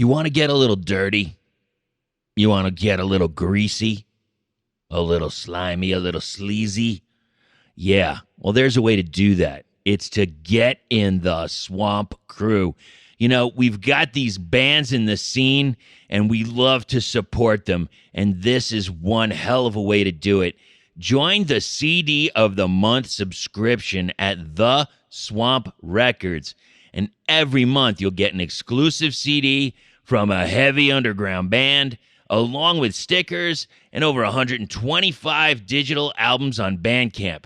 You want to get a little dirty? You want to get a little greasy? A little slimy? A little sleazy? Yeah, well, there's a way to do that. It's to get in the Swamp Krewe. You know, we've got these bands in the scene, and we love to support them, and this is one hell of a way to do it. Join the CD of the Month subscription at The Swamp Records, and every month you'll get an exclusive CD from a heavy underground band, along with stickers and over 125 digital albums on Bandcamp.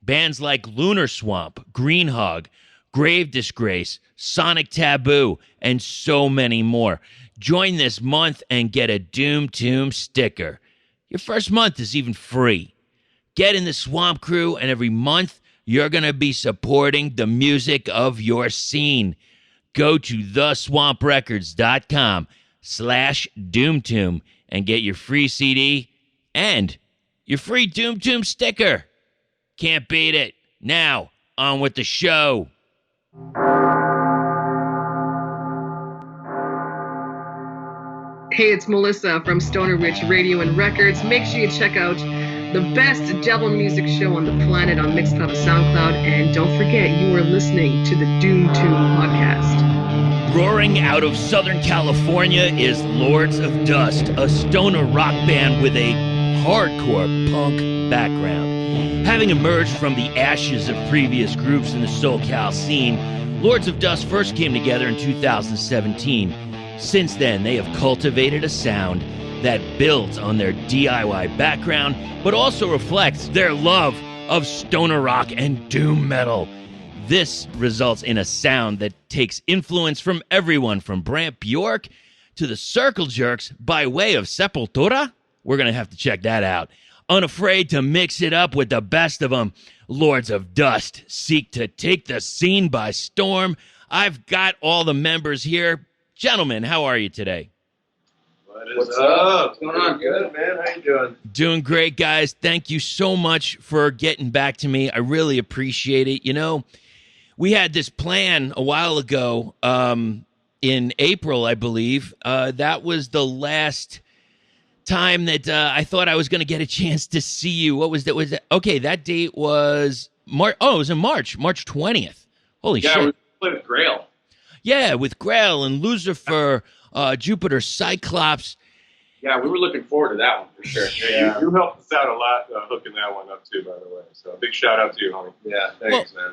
Bands like Lunar Swamp, Green Hog, Grave Disgrace, Sonic Taboo, and so many more. Join this month and get a Doom Tomb sticker. Your first month is even free. Get in the Swamp Krewe, and every month you're going to be supporting the music of your scene. Go to theswamprecords.com/doomtomb and get your free CD and your free Doom Tomb sticker. Can't beat it. Now, on with the show. Hey, it's Melissa from Stoner Rich Radio and Records. Make sure you check out the best devil music show on the planet on Mixcloud and SoundCloud. And don't forget, you are listening to the Doom Tomb podcast. Roaring out of Southern California is Lords of Dust, a stoner rock band with a hardcore punk background. Having emerged from the ashes of previous groups in the SoCal scene, Lords of Dust first came together in 2017. Since then, they have cultivated a sound that builds on their DIY background, but also reflects their love of stoner rock and doom metal. This results in a sound that takes influence from everyone from Brant Bjork to the Circle Jerks by way of Sepultura. We're going to have to check that out. Unafraid to mix it up with the best of them, Lords of Dust seek to take the scene by storm. I've got all the members here. Gentlemen, how are you today? What's up? What's going on? Good, man. How you doing? Doing great, guys. Thank you so much for getting back to me. I really appreciate it. You know, we had this plan a while ago, in April, I believe. That was the last time that I thought I was going to get a chance to see you. What was that? Okay, that date was March. Oh, it was in March 20th. Holy shit. Yeah, we played with Grail. Yeah, with Grail and Lucifer, Jupiter, Cyclops. Yeah, we were looking forward to that one for sure. Yeah, you helped us out a lot hooking that one up too, by the way. So big shout out to you, homie. Yeah, thanks, man.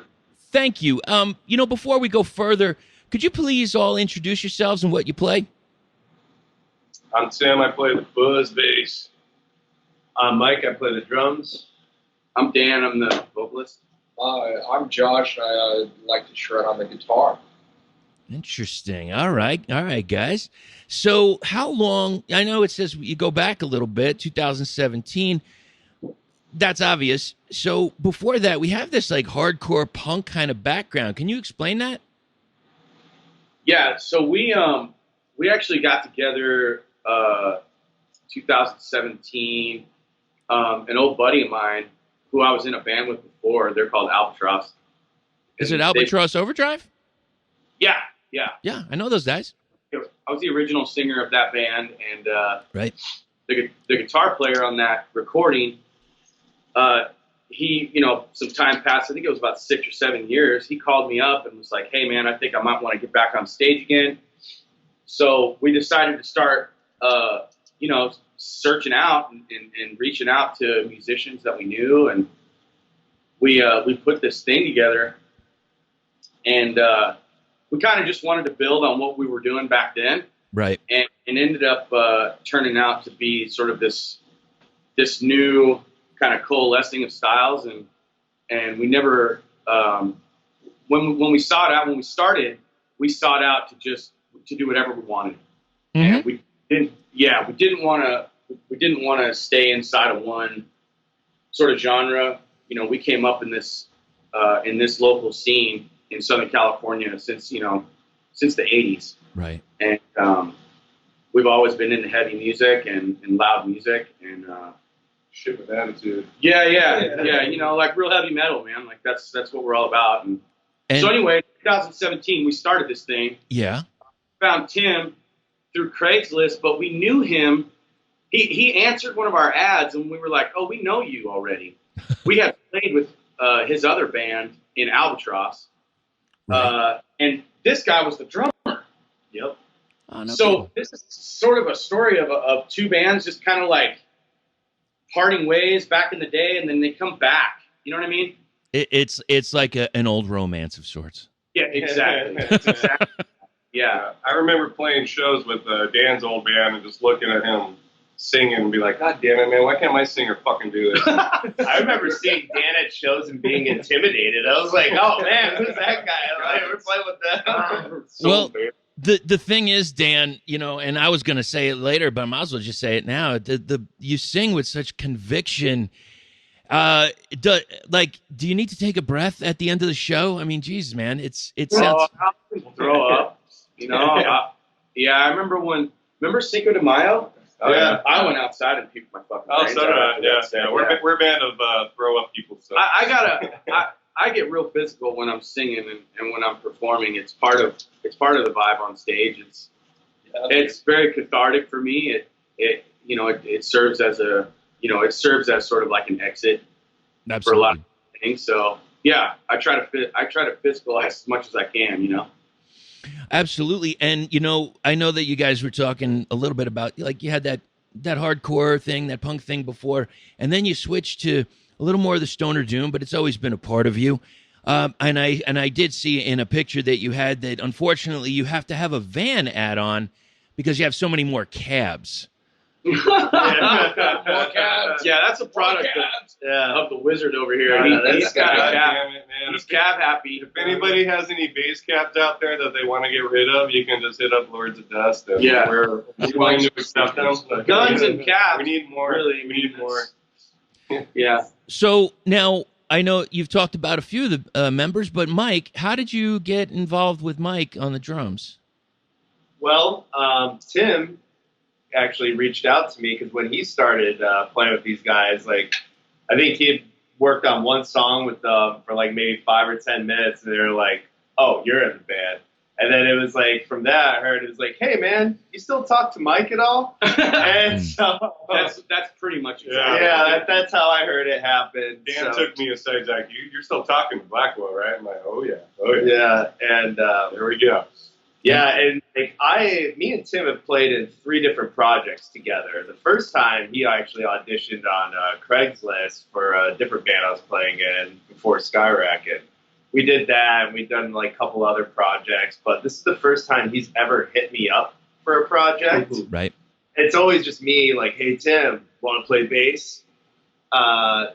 Thank you. You know, before we go further, could you please all introduce yourselves and what you play? I'm Tim. I play the buzz bass. I'm Mike. I play the drums. I'm Dan. I'm the vocalist. I'm Josh. I like to shred on the guitar. Interesting. All right, guys. So how long, I know it says you go back a little bit, 2017. That's obvious. So before that, we have this like hardcore punk kind of background. Can you explain that? Yeah, so we actually got together 2017. An old buddy of mine who I was in a band with before, they're called Albatross. Is it Albatross Overdrive? Yeah. Yeah, I know those guys. I was the original singer of that band, and right. The guitar player on that recording, he, some time passed. I think it was about 6 or 7 years. He called me up and was like, "Hey, man, I think I might want to get back on stage again." So we decided to start, searching out and reaching out to musicians that we knew, and we put this thing together, and we kind of just wanted to build on what we were doing back then, right? And ended up turning out to be sort of this new kind of coalescing of styles, and we never when we sought out when we started, we sought out to do whatever we wanted, mm-hmm. and we didn't want to stay inside of one sort of genre. We came up in this local scene in Southern California since the 80s. Right. And we've always been into heavy music and loud music and shit with attitude. Yeah. Like real heavy metal, man. Like that's what we're all about. And so anyway, 2017 we started this thing. Yeah. Found Tim through Craigslist, but we knew him. He answered one of our ads, and we were like, "Oh, we know you already." We had played with his other band in Albatross, and this guy was the drummer. Yep. Oh, no So kidding. this is sort of a story of two bands just kind of like parting ways back in the day, and then they come back. You know what I mean? It's like an old romance of sorts. Yeah, exactly. Exactly. Yeah. I remember playing shows with Dan's old band and just looking at him singing and be like, God damn it, man, why can't my singer fucking do this? I remember seeing Dan at shows and being intimidated. I was like, oh man, who's that guy? I'm like, we're playing with them. Well, the thing is, Dan, you know, and I was going to say it later, but I might as well just say it now. You sing with such conviction. Do you need to take a breath at the end of the show? I mean, Jesus, man, it sounds. Throw up. You know, I remember Cinco de Mayo? Oh, yeah. I went outside and puked my fucking Oh, brains so did I. out. Yeah. We're a band of throw up people. So. I get real physical when I'm singing and when I'm performing. It's part of the vibe on stage. It's very cathartic for me. It serves as sort of like an exit Absolutely. for a lot of things. So yeah, I try to physicalize as much as I can. You know. Absolutely. And, you know, I know that you guys were talking a little bit about, like, you had that hardcore thing, that punk thing before, and then you switched to a little more of the stoner doom, but it's always been a part of you. And I did see in a picture that you had that, unfortunately, you have to have a van add-on because you have so many more cabs. More cabs. Yeah, that's a product of the wizard over here. He's cab happy. If anybody has any bass caps out there that they want to get rid of, you can just hit up Lords of Dust. And we're willing to accept them. Guns and cabs. We need more. Really, we need more. Yeah. So now I know you've talked about a few of the members, but Mike, how did you get involved with Mike on the drums? Well, Tim actually reached out to me because when he started playing with these guys, like, I think he had worked on one song with them for like maybe 5 or 10 minutes, and they were like, "Oh, you're in the band." And then it was like, from that I heard it was like, "Hey man, you still talk to Mike at all?" And so that's pretty much exactly. That's how I heard it happen. Dan took me aside. He's like, "You're still talking to Blackwell, right?" I'm like, "Oh yeah." Yeah, and there we go. Yeah, and like me and Tim have played in 3 different projects together. The first time he actually auditioned on Craigslist for a different band I was playing in before Skyracket. We did that, and we've done like a couple other projects, but this is the first time he's ever hit me up for a project. Right. It's always just me like, "Hey Tim, want to play bass?"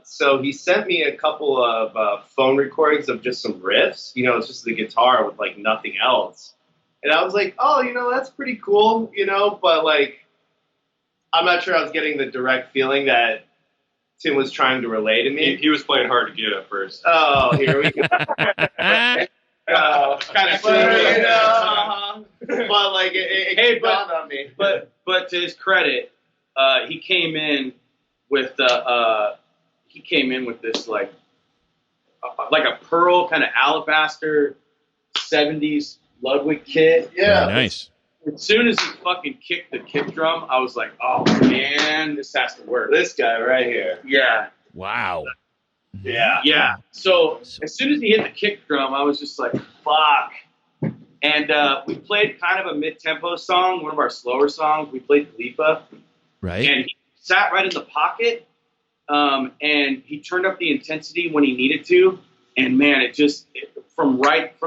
So he sent me a couple of phone recordings of just some riffs. You know, it's just the guitar with like nothing else. And I was like, "Oh, you know, that's pretty cool, you know," but like, I'm not sure I was getting the direct feeling that Tim was trying to relay to me. He was playing hard to get at first. Oh, here we go. Kind of you know, but like, it dawned on me. But to his credit, he came in with this like a pearl kind of alabaster 70s Ludwig kit. Yeah. Very nice. As soon as he fucking kicked the kick drum, I was like, "Oh man, this has to work." This guy right here. Yeah. Wow. Yeah. So as soon as he hit the kick drum, I was just like, "Fuck." And we played kind of a mid-tempo song, one of our slower songs. We played Lipa. Right. And he sat right in the pocket, and he turned up the intensity when he needed to. And man, from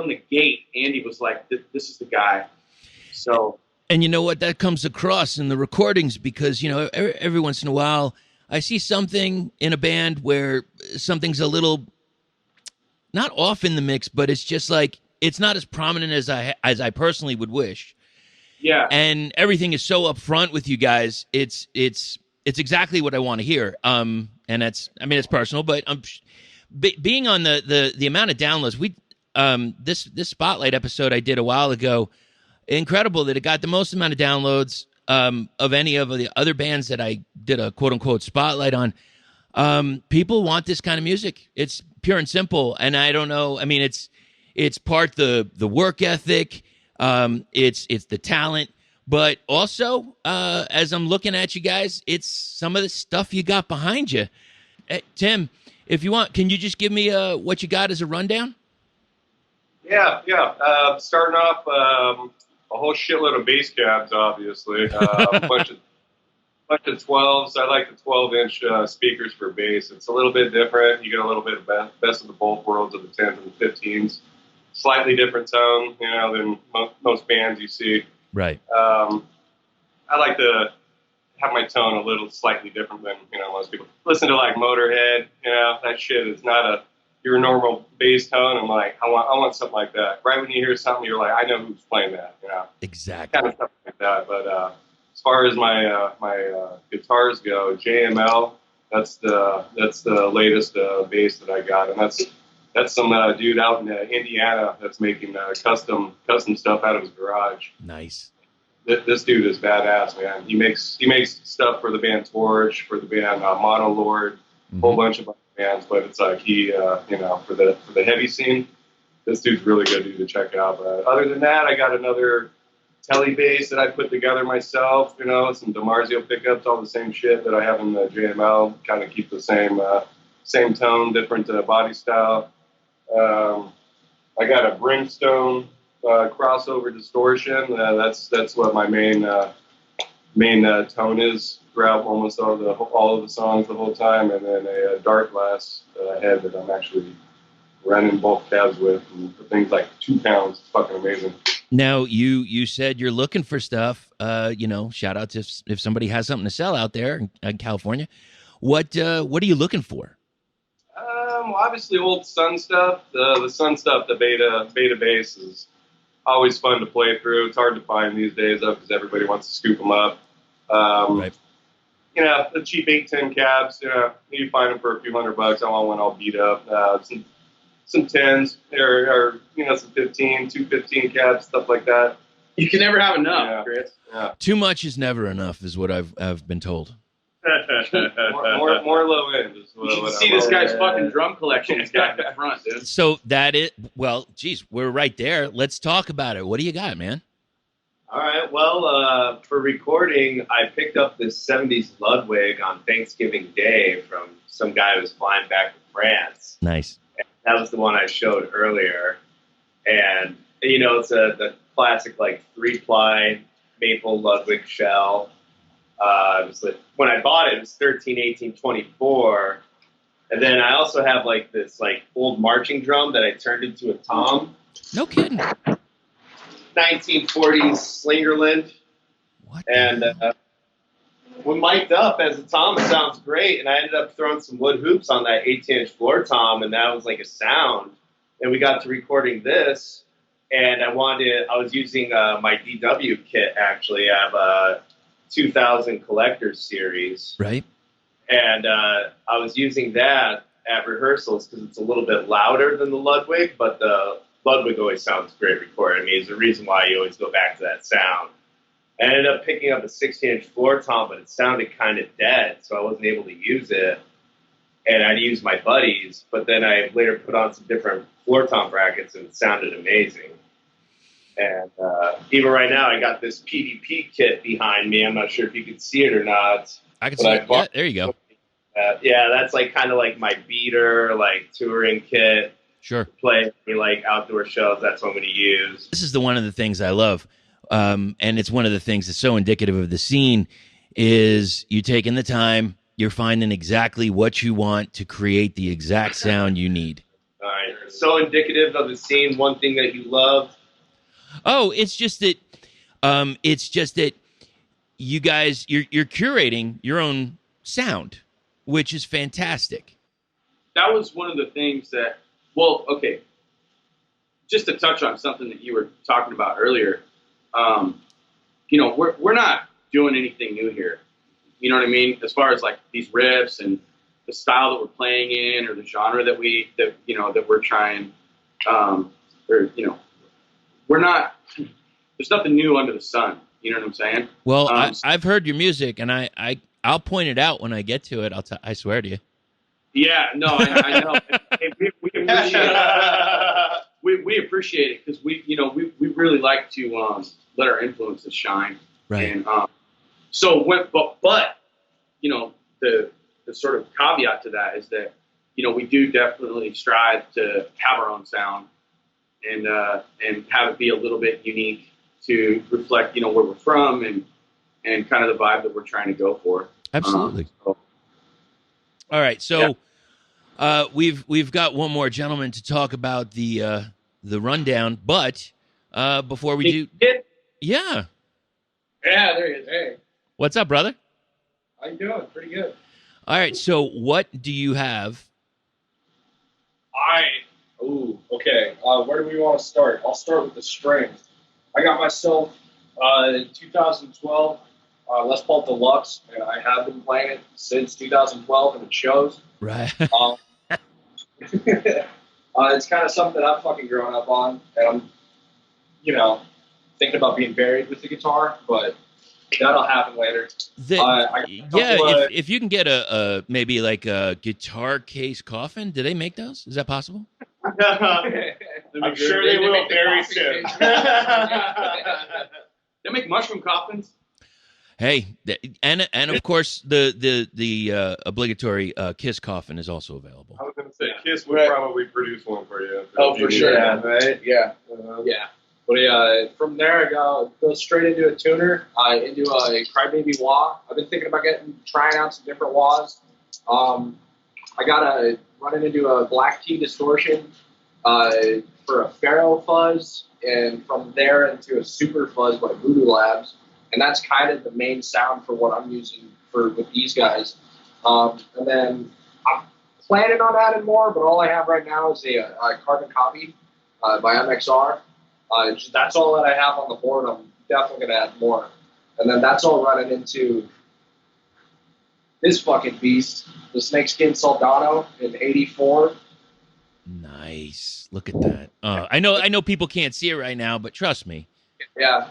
the gate, Andy was like, "This is the guy." So. And you know what? That comes across in the recordings because, you know, every once in a while I see something in a band where something's a little not off in the mix, but it's just like it's not as prominent as I personally would wish. Yeah. And everything is so upfront with you guys. It's exactly what I want to hear. And it's personal, but being on the amount of downloads, this Spotlight episode I did a while ago, incredible that it got the most amount of downloads of any of the other bands that I did a quote unquote spotlight on. People want this kind of music. It's pure and simple. And I don't know. I mean, it's part the work ethic. It's the talent, But also, as I'm looking at you guys, it's some of the stuff you got behind you. Tim, if you want, can you just give me what you got as a rundown? Yeah. Starting off, a whole shitload of bass cabs, obviously. A bunch of 12s. I like the 12-inch speakers for bass. It's a little bit different. You get a little bit of best of the both worlds of the 10s and the 15s. Slightly different tone, than most bands you see. Right. I like to have my tone a little slightly different than most people. Listen to like Motorhead. That shit is not your normal bass tone. I'm like, I want something like that. Right when you hear something, you're like, I know who's playing that. Exactly. Kind of stuff like that. But as far as my guitars go, JML. That's the latest bass that I got, and that's some dude out in Indiana that's making custom stuff out of his garage. Nice. This dude is badass, man. He makes stuff for the band Torch, for the band Monolord, a whole bunch of other bands. But it's like he, for the heavy scene, this dude's really good dude to check out. But other than that, I got another Tele bass that I put together myself. Some DiMarzio pickups, all the same shit that I have in the JML. Kind of keep the same tone, different body style. I got a Brimstone crossover distortion. That's what my main tone is throughout almost all of the songs the whole time, and then a dark glass head that I'm actually running both cabs with, and for things like 2 pounds. It's fucking amazing. Now you said you're looking for stuff. Shout out to if somebody has something to sell out there in California. What are you looking for? Obviously old Sun stuff. The Sun stuff, the beta bass is always fun to play through. It's hard to find these days, though, because everybody wants to scoop them up. Right. The cheap 810 cabs. You find them for a few $100. I want one all beat up. Some 10s or some 215 cabs, stuff like that. You can never have enough, Chris. Yeah. Too much is never enough, is what I've been told. more low end. Is what, you should see this guy's fucking drum collection he's got in the front, dude. So we're right there. Let's talk about it. What do you got, man? All right. Well, for recording, I picked up this 70s Ludwig on Thanksgiving Day from some guy who was flying back to France. Nice. And that was the one I showed earlier. And, it's the classic, 3-ply maple Ludwig shell. It was when I bought it, it was 13, 18, 24. And then I also have this old marching drum that I turned into a tom. No kidding. 1940s Slingerland. What? And when mic'd up as a tom, it sounds great. And I ended up throwing some wood hoops on that 18-inch floor tom, and that was like a sound. And we got to recording this, and I was using my DW kit, actually. I have a 2000 Collector's Series. Right. And I was using that at rehearsals because it's a little bit louder than the Ludwig, but the Ludwig always sounds great recorded. I mean, it's the reason why you always go back to that sound. I ended up picking up a 16-inch floor tom, but it sounded kind of dead, so I wasn't able to use it. And I'd use my buddies, but then I later put on some different floor tom brackets, and it sounded amazing. And even right now, I got this PDP kit behind me. I'm not sure if you can see it or not. I can see it. Yeah, there you go. That's kind of like my beater, touring kit. Sure. Play outdoor shows. That's what I'm going to use. This is one of the things I love, and it's one of the things that's so indicative of the scene is you taking the time, you're finding exactly what you want to create the exact sound you need. All right. So indicative of the scene. One thing that you love. Oh, it's just that you guys you're curating your own sound, which is fantastic. That was one of the things that. Well, okay. Just to touch on something that you were talking about earlier, we're not doing anything new here. You know what I mean? As far as these riffs and the style that we're playing in, or the genre that we're trying, we're not. There's nothing new under the sun. You know what I'm saying? Well, I've heard your music, and I'll point it out when I get to it. I swear to you. Yeah, no, I know. We appreciate it. We appreciate it because we really like to let our influences shine. Right. And so but you know, the sort of caveat to that is that, you know, we do definitely strive to have our own sound and have it be a little bit unique to reflect, you know, where we're from and kind of the vibe that we're trying to go for. Absolutely. So, All right, so we've got one more gentleman to talk about the rundown, but before we do, yeah, Yeah, there he is. Hey, what's up, brother? how you doing? Pretty good. All right, so what do you have? Okay. Where do we want to start? I'll start with the strings. I got myself in 2012 Les Paul Deluxe, and I have been playing it since 2012, and it shows. Right. It's kind of something that I've fucking grown up on, and I'm, you know, thinking about being buried with the guitar, but that'll happen later. If you can get a maybe like a guitar case coffin, do they make those? Is that possible? I'm sure they will very soon. They make mushroom coffins. Hey, and of course the obligatory Kiss coffin is also available. I was going to say Kiss would probably produce one for you. Oh, for sure. Yeah, right? Yeah. Yeah. But from there, I go straight into a tuner, into a Crybaby wah. I've been thinking about trying out some different wahs. I got running into a black tea distortion for a Pharaoh fuzz, and from there into a super fuzz by Voodoo Labs. And that's kind of the main sound for what I'm using with these guys. And then I'm planning on adding more, but all I have right now is a carbon copy by MXR. That's all that I have on the board. I'm definitely going to add more. And then that's all running into this fucking beast, the Snakeskin Soldado in 84. Nice. Look at that. I know people can't see it right now, but trust me. Yeah.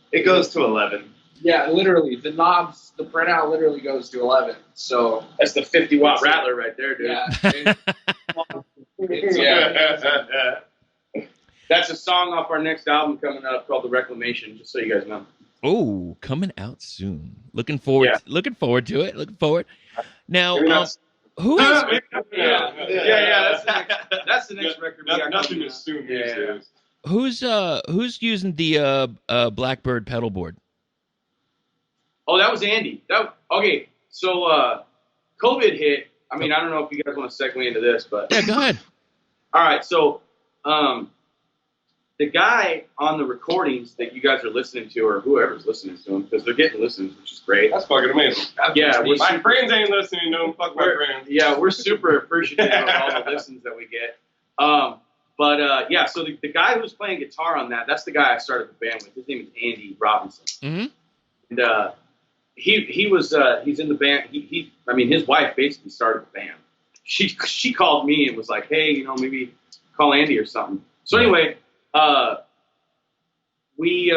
It goes to 11. Yeah, literally. The knobs, the printout literally goes to 11. So That's the 50-watt rattler right there, dude. yeah. That's a song off our next album coming up called The Reclamation, just so you guys know. Oh, coming out soon. Looking forward to it. Looking forward. Now, who is That's the next record. We got nothing coming is out. soon these days. who's using the Blackbird pedal board? Oh, that was Andy. Okay. So COVID hit. I mean, I don't know if you guys want to segue into this, but Yeah, go ahead. all right. So the guy on the recordings that you guys are listening to, or whoever's listening to them, because they're getting listens, which is great. That's fucking amazing. Yeah, My friends ain't listening to them. Fuck my friends. Yeah, we're super appreciative of all the listens that we get. Yeah, so the guy who's playing guitar on that's the guy I started the band with. His name is Andy Robinson. Mm-hmm. And he's in the band. His wife basically started the band. She called me and was like, hey, maybe call Andy or something. So anyway, we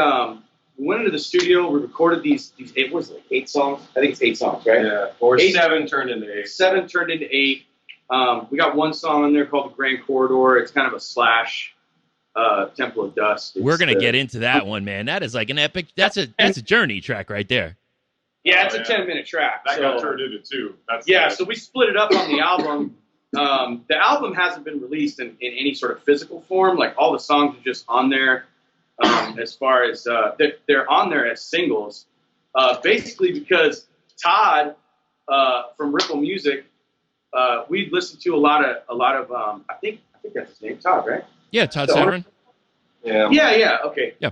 went into the studio. We recorded these. It was like 8 songs. I think it's 8 songs, right? Yeah. Or 8, 7 turned into 8. 7 turned into 8. We got one song in there called The Grand Corridor. It's kind of a slash Temple of Dust. We're gonna get into that one, man. That is like an epic. That's a journey track right there. Yeah, it's a 10-minute track. That got turned into 2. So we split it up on the album. The album hasn't been released in any sort of physical form. Like, all the songs are just on there as far as they're on there as singles. Basically because Todd from Ripple Music, we listened to a lot of I think that's his name, Todd, right? Yeah, Todd Severin. Yeah. Okay. Yeah.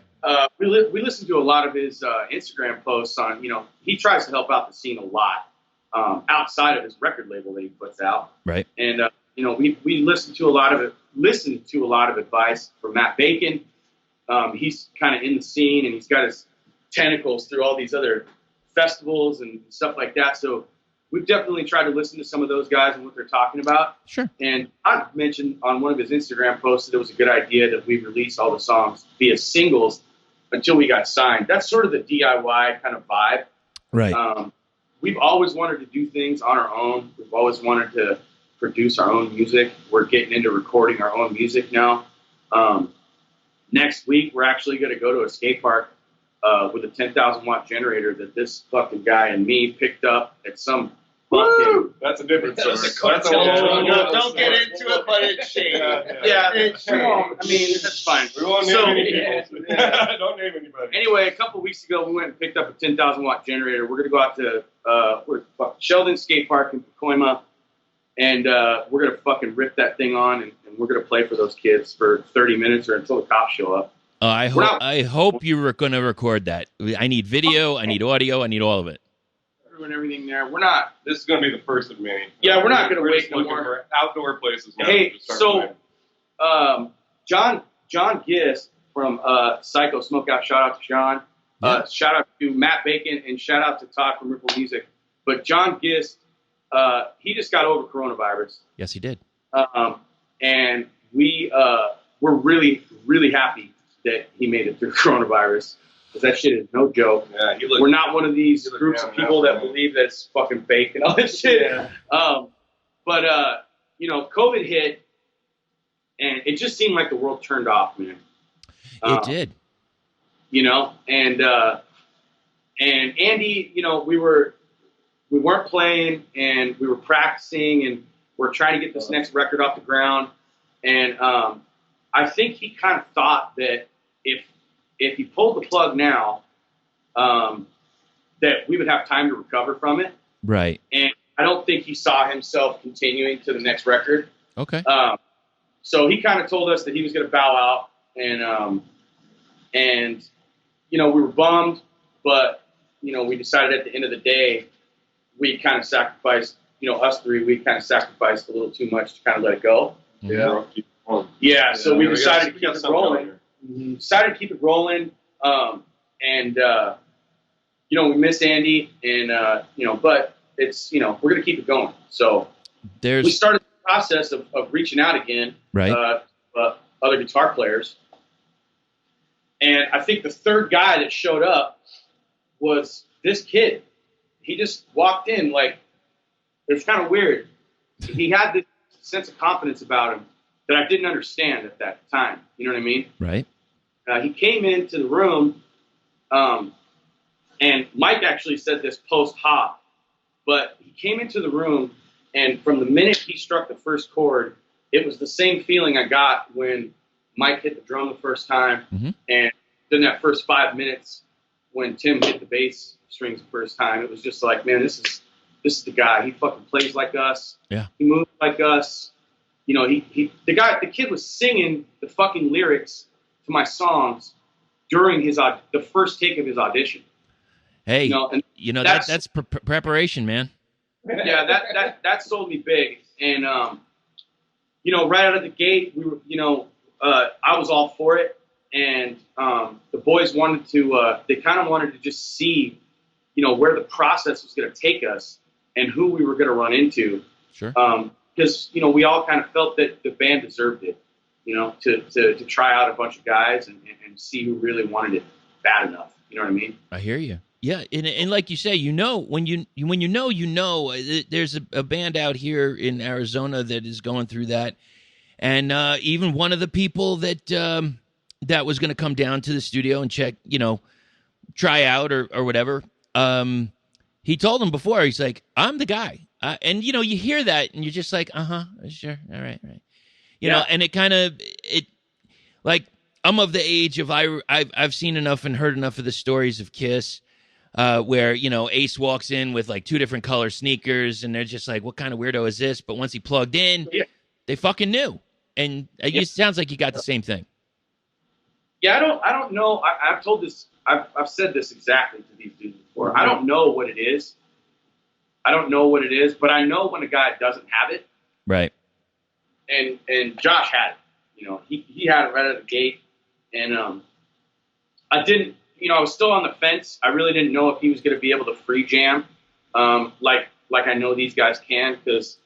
We listened to a lot of his Instagram posts on, he tries to help out the scene a lot outside of his record label that he puts out. Right. And we listened to a lot of advice from Matt Bacon. He's kind of in the scene, and he's got his tentacles through all these other festivals and stuff like that. So we've definitely tried to listen to some of those guys and what they're talking about. Sure. And I mentioned on one of his Instagram posts that it was a good idea that we release all the songs via singles until we got signed. That's sort of the DIY kind of vibe. Right. We've always wanted to do things on our own. We've always wanted to produce our own music. We're getting into recording our own music now. Next week, we're actually going to go to a skate park with a 10,000 watt generator that this fucking guy and me picked up at some fucking. That's a different story. That's a Don't get into it, but it's shady. Yeah, I mean, that's fine. We won't name any people. Don't name anybody. Anyway, a couple weeks ago, we went and picked up a 10,000 watt generator. We're gonna go out to Sheldon Skate Park in Pacoima, and we're gonna fucking rip that thing on, and we're gonna play for those kids for 30 minutes or until the cops show up. I hope you were going to record that. I need video. I need audio. I need all of it. And everything there. We're not. This is going to be the first of many. Yeah, we're not going to wait just no looking more. for outdoor places. Now Hey, to start so playing. John Gist from Psycho Smokeout. Shout out to Sean. Shout out to Matt Bacon and shout out to Todd from Ripple Music. But John Gist, he just got over coronavirus. Yes, he did. And we're really, really happy that he made it through coronavirus. Because that shit is no joke. Yeah, we're not one of these groups of people that believe that it's fucking fake and all this shit. Yeah. But COVID hit, and it just seemed like the world turned off, man. It did. And Andy, we weren't playing, and we were practicing, and we're trying to get this next record off the ground. And I think he kind of thought that if he pulled the plug now, that we would have time to recover from it. Right. And I don't think he saw himself continuing to the next record. Okay. So he kind of told us that he was going to bow out, and we were bummed, but we decided at the end of the day, we kind of sacrificed, us three, we kind of sacrificed a little too much to kind of let it go. Yeah. Yeah. So we decided to keep it rolling. Here. Decided to keep it rolling, and we miss Andy, and but it's we're gonna keep it going. So we started the process of reaching out again, right? Other guitar players, and I think the third guy that showed up was this kid. He just walked in like it was kind of weird. He had this sense of confidence about him that I didn't understand at that time. You know what I mean? Right. He came into the room, and Mike actually said this post-hop, but he came into the room, and from the minute he struck the first chord, it was the same feeling I got when Mike hit the drum the first time, and then that first 5 minutes when Tim hit the bass strings the first time, it was just like, man, this is the guy. He fucking plays like us. Yeah. He moves like us. The kid was singing the fucking lyrics to my songs during the first take of his audition. Hey, that's preparation, man. Yeah, that sold me big, and right out of the gate, we were, I was all for it, and the boys wanted to, they kind of wanted to just see, where the process was going to take us and who we were going to run into. Sure. Because we all kind of felt that the band deserved it, to try out a bunch of guys and see who really wanted it bad enough. You know what I mean? I hear you. Yeah, and like you say, when you know, there's a band out here in Arizona that is going through that, and even one of the people that that was going to come down to the studio and check, try out or whatever. He told him before, he's like, I'm the guy. And, you hear that and you're just like, sure. All right. You know, and it kind of, like, I'm of the age of, I've seen enough and heard enough of the stories of Kiss, where, Ace walks in with like 2 different color sneakers and they're just like, what kind of weirdo is this? But once he plugged in, they fucking knew. And it sounds like you got the same thing. Yeah, I don't know. I've told this, I've said this exactly to these dudes before. I don't know what it is. But I know when a guy doesn't have it. Right. And Josh had it. He had it right out of the gate. And I didn't, I was still on the fence. I really didn't know if he was going to be able to free jam, like I know these guys can, because,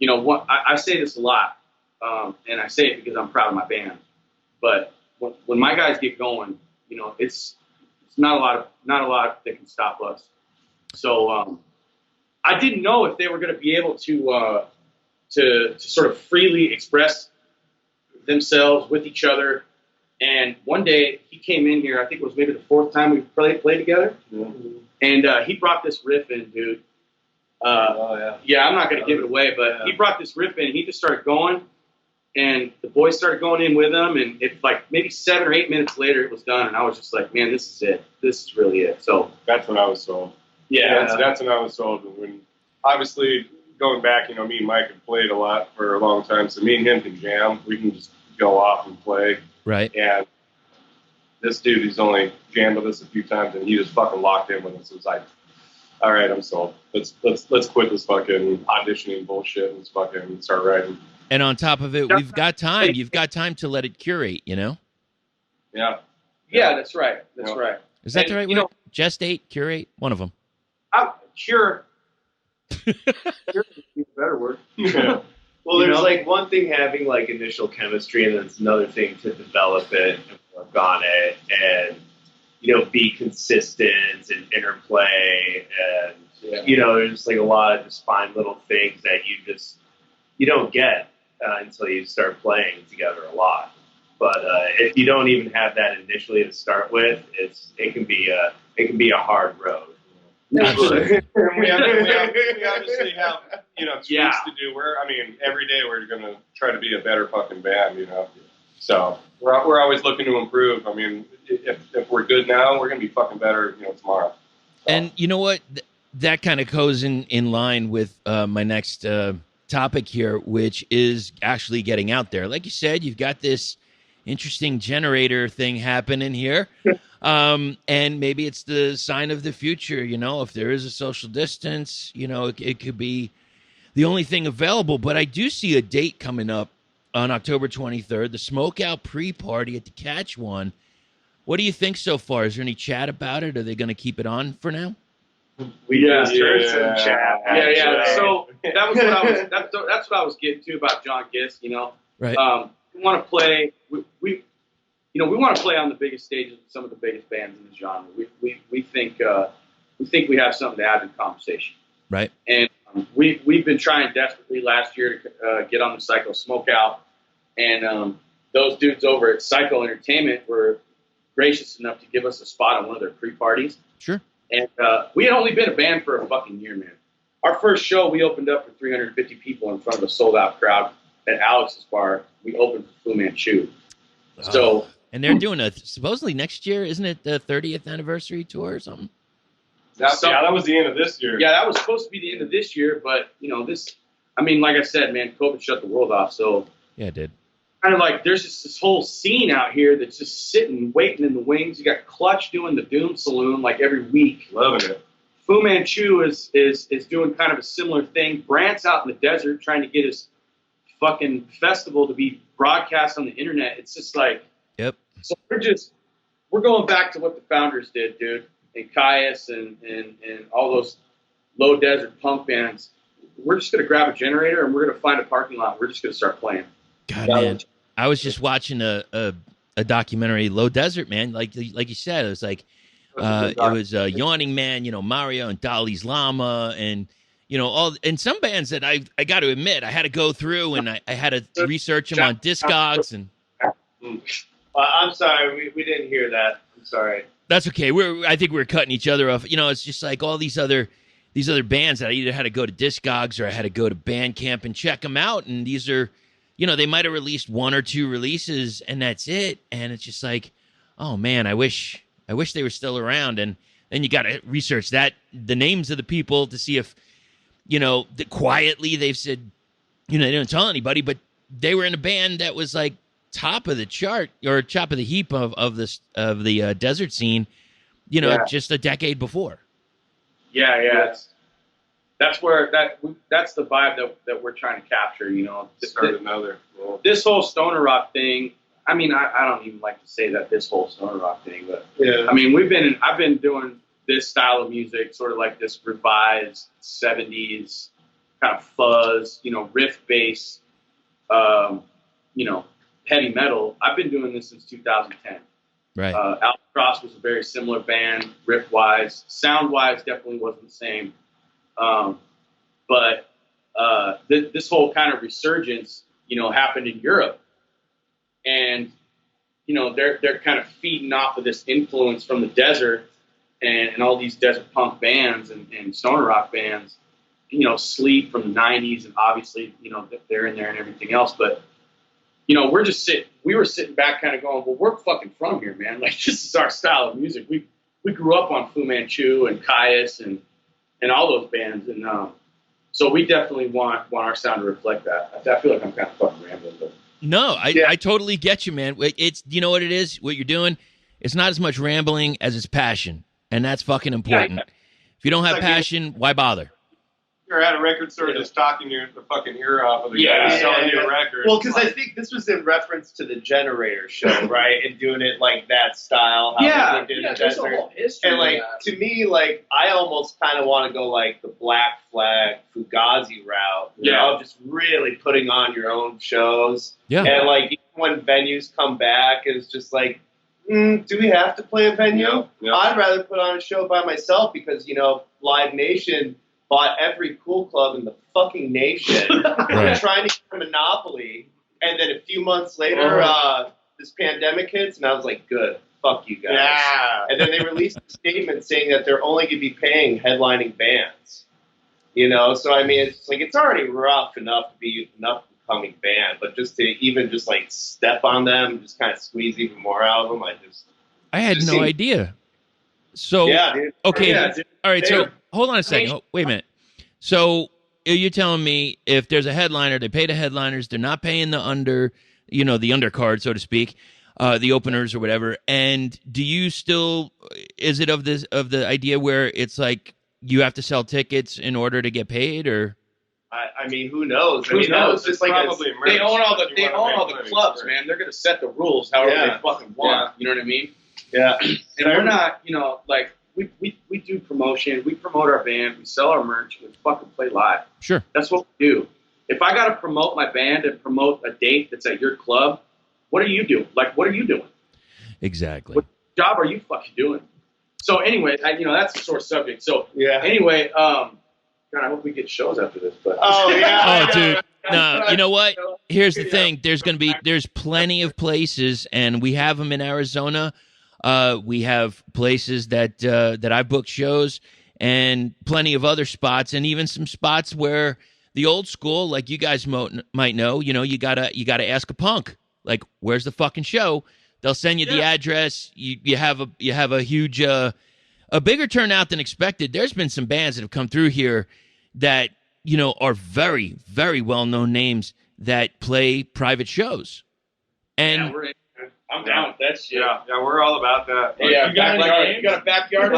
I say this a lot, and I say it because I'm proud of my band. But when my guys get going, it's not a lot that can stop us. So I didn't know if they were going to be able to sort of freely express themselves with each other And one day he came in here. I think it was maybe the fourth time we played together. Mm-hmm. And he brought this riff in, dude. Yeah, I'm not going to give it away, but he brought this riff in. He just started going, and the boys started going in with him. And it's like maybe 7 or 8 minutes later, it was done. And I was just like, man, this is it. This is really it. So that's when I was sold. Yeah, that's when I was sold. When obviously going back, me and Mike have played a lot for a long time, so me and him can jam. We can just go off and play. Right. And this dude, he's only jammed with us a few times, and he just fucking locked in with us. It was like, all right, I'm sold. Let's quit this fucking auditioning bullshit and let's fucking start writing. And on top of it, we've got time. You've got time to let it curate, Yeah. Yeah, that's right. That's right. Is that And, the right word? Gestate, curate, one of them. Cure. Cure is a better word. Yeah. Well, there's like one thing having like initial chemistry, and then it's another thing to develop it and work on it, and be consistent and interplay, and there's like a lot of just fine little things that you don't get until you start playing together a lot. But if you don't even have that initially to start with, it can be a hard road. Absolutely. we obviously have tweaks to do. Every day we're going to try to be a better fucking band, So we're always looking to improve. If we're good now, we're going to be fucking better, tomorrow. So. And you know what? That kind of goes in line with my next topic here, which is actually getting out there. Like you said, you've got this interesting generator thing happening here. And maybe it's the sign of the future, if there is a social distance, it could be the only thing available. But I do see a date coming up on October 23rd, the Smokeout pre-party at the Catch One. What do you think so far? Is there any chat about it? Are they going to keep it on for now? We just heard some chat. Yeah. So that was what I was. That's what I was getting to about John Gist. Right. We want to play. We want to play on the biggest stages with some of the biggest bands in the genre. We think we have something to add to the conversation. Right. And we've been trying desperately last year to get on the Psycho Smokeout, and those dudes over at Psycho Entertainment were gracious enough to give us a spot on one of their pre-parties. Sure. And we had only been a band for a fucking year, man. Our first show, we opened up for 350 people in front of a sold-out crowd at Alex's bar. We opened for Fu Manchu. So, and they're doing supposedly next year, isn't it the 30th anniversary tour or something? That was the end of this year. Yeah, that was supposed to be the end of this year, but like I said, man, COVID shut the world off. So yeah, it did. Kind of like there's just this whole scene out here that's just sitting, waiting in the wings. You got Clutch doing the Doom Saloon like every week. Loving it. Fu Manchu is doing kind of a similar thing. Brant's out in the desert trying to get his fucking festival to be broadcast on the internet. It's just like, yep. So we're going back to what the founders did, dude, and Caius and all those low desert punk bands. We're just gonna grab a generator and we're gonna find a parking lot. We're just gonna start playing. God, man, I was just watching a documentary, Low Desert, man. Like you said, it was like it was Yawning Man, Mario and Dolly's Llama, and and some bands that I got to admit I had to go through and I had to research them on Discogs and. I'm sorry, we didn't hear that. I'm sorry. That's okay. I think we're cutting each other off. It's just like all these other bands that I either had to go to Discogs or I had to go to Bandcamp and check them out, and these are. They might have released 1 or 2 releases and that's it. And it's just like, oh man, I wish they were still around. And then you got to research the names of the people to see if, quietly they've said, they don't tell anybody, but they were in a band that was like top of the chart or top of the heap of the desert scene, just a decade before. Yeah. That's the vibe that we're trying to capture, This whole stoner rock thing. I don't even like to say that this whole stoner rock thing, but yeah. I've been doing this style of music, sort of like this revised 70s kind of fuzz, riff bass, heavy metal. I've been doing this since 2010. Right. Albatross was a very similar band, riff wise, sound wise, definitely wasn't the same. But this whole kind of resurgence, happened in Europe, and you know, they're kind of feeding off of this influence from the desert and all these desert punk bands and stoner rock bands, you know, Sleep from the 90s, and obviously, you know, they're in there and everything else. But, you know, we were sitting back kind of going, well, we're fucking from here, man. Like, this is our style of music. We grew up on Fu Manchu and Caius and all those bands. And so we definitely want our sound to reflect that. I feel like I'm kind of fucking rambling, but. No, I totally get you, man. It's, you know what it is, what you're doing? It's not as much rambling as it's passion, and that's fucking important. If you don't have passion, why bother? You're at a record store just talking the fucking ear off of the guy who's selling you a record. Well, because I think this was in reference to the Generator show, right? And doing it like that style. How they did it there's a whole history. And like to me, like I almost kind of want to go like the Black Flag Fugazi route. You know, just really putting on your own shows. Yeah. And like even when venues come back, it's just like, do we have to play a venue? Yeah. I'd rather put on a show by myself because, you know, Live Nation bought every cool club in the fucking nation. Right. Trying to get a monopoly. And then a few months later, this pandemic hits, and I was like, good, fuck you guys. Yeah. And then they released a statement saying that they're only going to be paying headlining bands. You know, so I mean, it's like, it's already rough enough to be an up-and-coming band, but just to even just like step on them, just kind of squeeze even more out of them, I had no idea. So, yeah, dude. okay, Yeah, dude. all right, so hold on a second. Wait a minute. So you're telling me if there's a headliner, they pay the headliners, they're not paying the undercard, so to speak, the openers or whatever. And do you still, is it of the idea where it's like you have to sell tickets in order to get paid, or? I mean, who knows? Who knows? It's just like probably They own all the money, clubs, man. They're gonna set the rules however they fucking want. You know what I mean? Yeah. And we're not, you know, like we do promotion. We promote our band. We sell our merch. We fucking play live. Sure. That's what we do. If I gotta promote my band and promote a date that's at your club, what are you doing? Like, what are you doing? Exactly. What job are you fucking doing? So anyway, that's a sore subject. So Yeah. anyway, God, I hope we get shows after this. But Oh, yeah. Oh, dude. No, you know what? Here's the thing. There's plenty of places, and we have them in Arizona. We have places that I've booked shows, and plenty of other spots, and even some spots where the old school, like you guys might know, you know, you gotta ask a punk, like, where's the fucking show? They'll send you the address. You have a huge, a bigger turnout than expected. There's been some bands that have come through here that, you know, are very, very well-known names that play private shows. And I'm down with that shit. Yeah, we're all about that. Yeah, you got a backyard?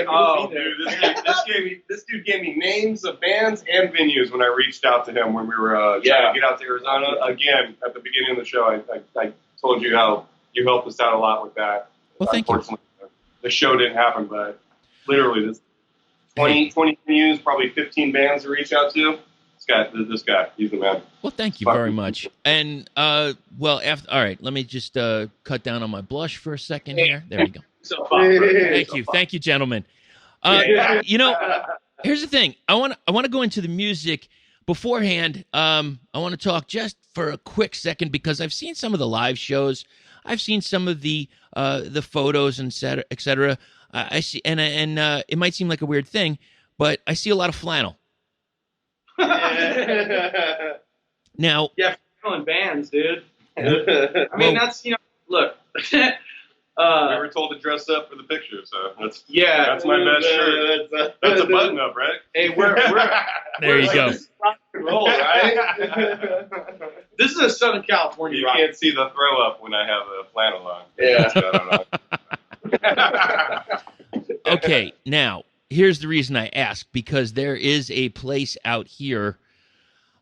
Oh, dude, this dude gave me names of bands and venues when I reached out to him when we were trying to get out to Arizona. Again, at the beginning of the show, I told you how you helped us out a lot with that. Well, thank you. Unfortunately, the show didn't happen, but literally this 20 venues, probably 15 bands to reach out to. This guy, he's the man. Well, thank you very much. And, all right, let me just cut down on my blush for a second here. There we go. Thank you, gentlemen. You know, here's the thing. I want to go into the music beforehand. I want to talk just for a quick second because I've seen some of the live shows. I've seen some of the photos and et cetera. I see, and it might seem like a weird thing, but I see a lot of flannel. Now, flannel bands, dude. I mean, that's, you know, look. We were told to dress up for the picture, so that's my best shirt. That's a button up, right? Hey, we're there you go. Rock and roll, right? This is a Southern California You rock. can't see the throw up when I have a flannel on. Yeah. I don't know. Okay, now here's the reason I ask, because there is a place out here,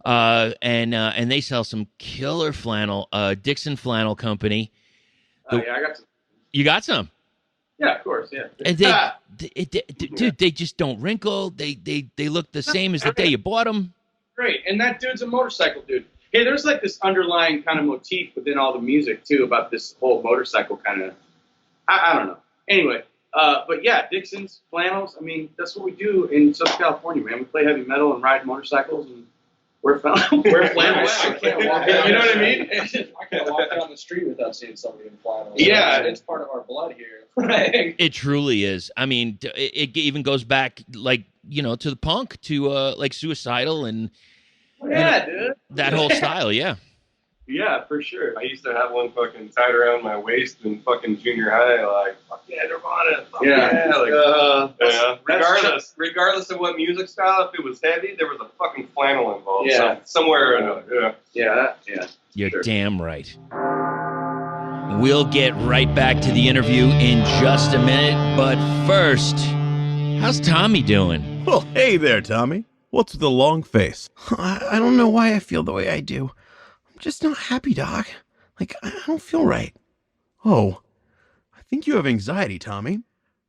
and they sell some killer flannel. Dixon Flannel Company. I got some. You got some? Yeah, of course. Yeah. And dude, they just don't wrinkle. They look the same as the day you bought them. Great, and that dude's a motorcycle dude. Hey, there's like this underlying kind of motif within all the music too about this whole motorcycle kind of. I don't know. Anyway. But yeah, Dixon's, flannels, I mean, that's what we do in Southern California, man. We play heavy metal and ride motorcycles, and Wear flannel. I can't walk down You know what I mean? I can't walk down the street without seeing somebody in flannel. Yeah. It's part of our blood here. It truly is. I mean, it even goes back, like, you know, to the punk, to like Suicidal and Yeah, dude. that whole style. Yeah. Yeah, for sure. I used to have one fucking tied around my waist in fucking junior high, like, fuck yeah, Nirvana. Fuck Yeah. Like, regardless of what music style, if it was heavy, there was a fucking flannel involved. Yeah. Somewhere or another. Yeah. Yeah. You're Sure. damn right. We'll get right back to the interview in just a minute, but first, how's Tommy doing? Well, hey there, Tommy. What's with the long face? I don't know why I feel the way I do. I'm just not happy, Doc. Like, I don't feel right. Oh, I think you have anxiety, Tommy.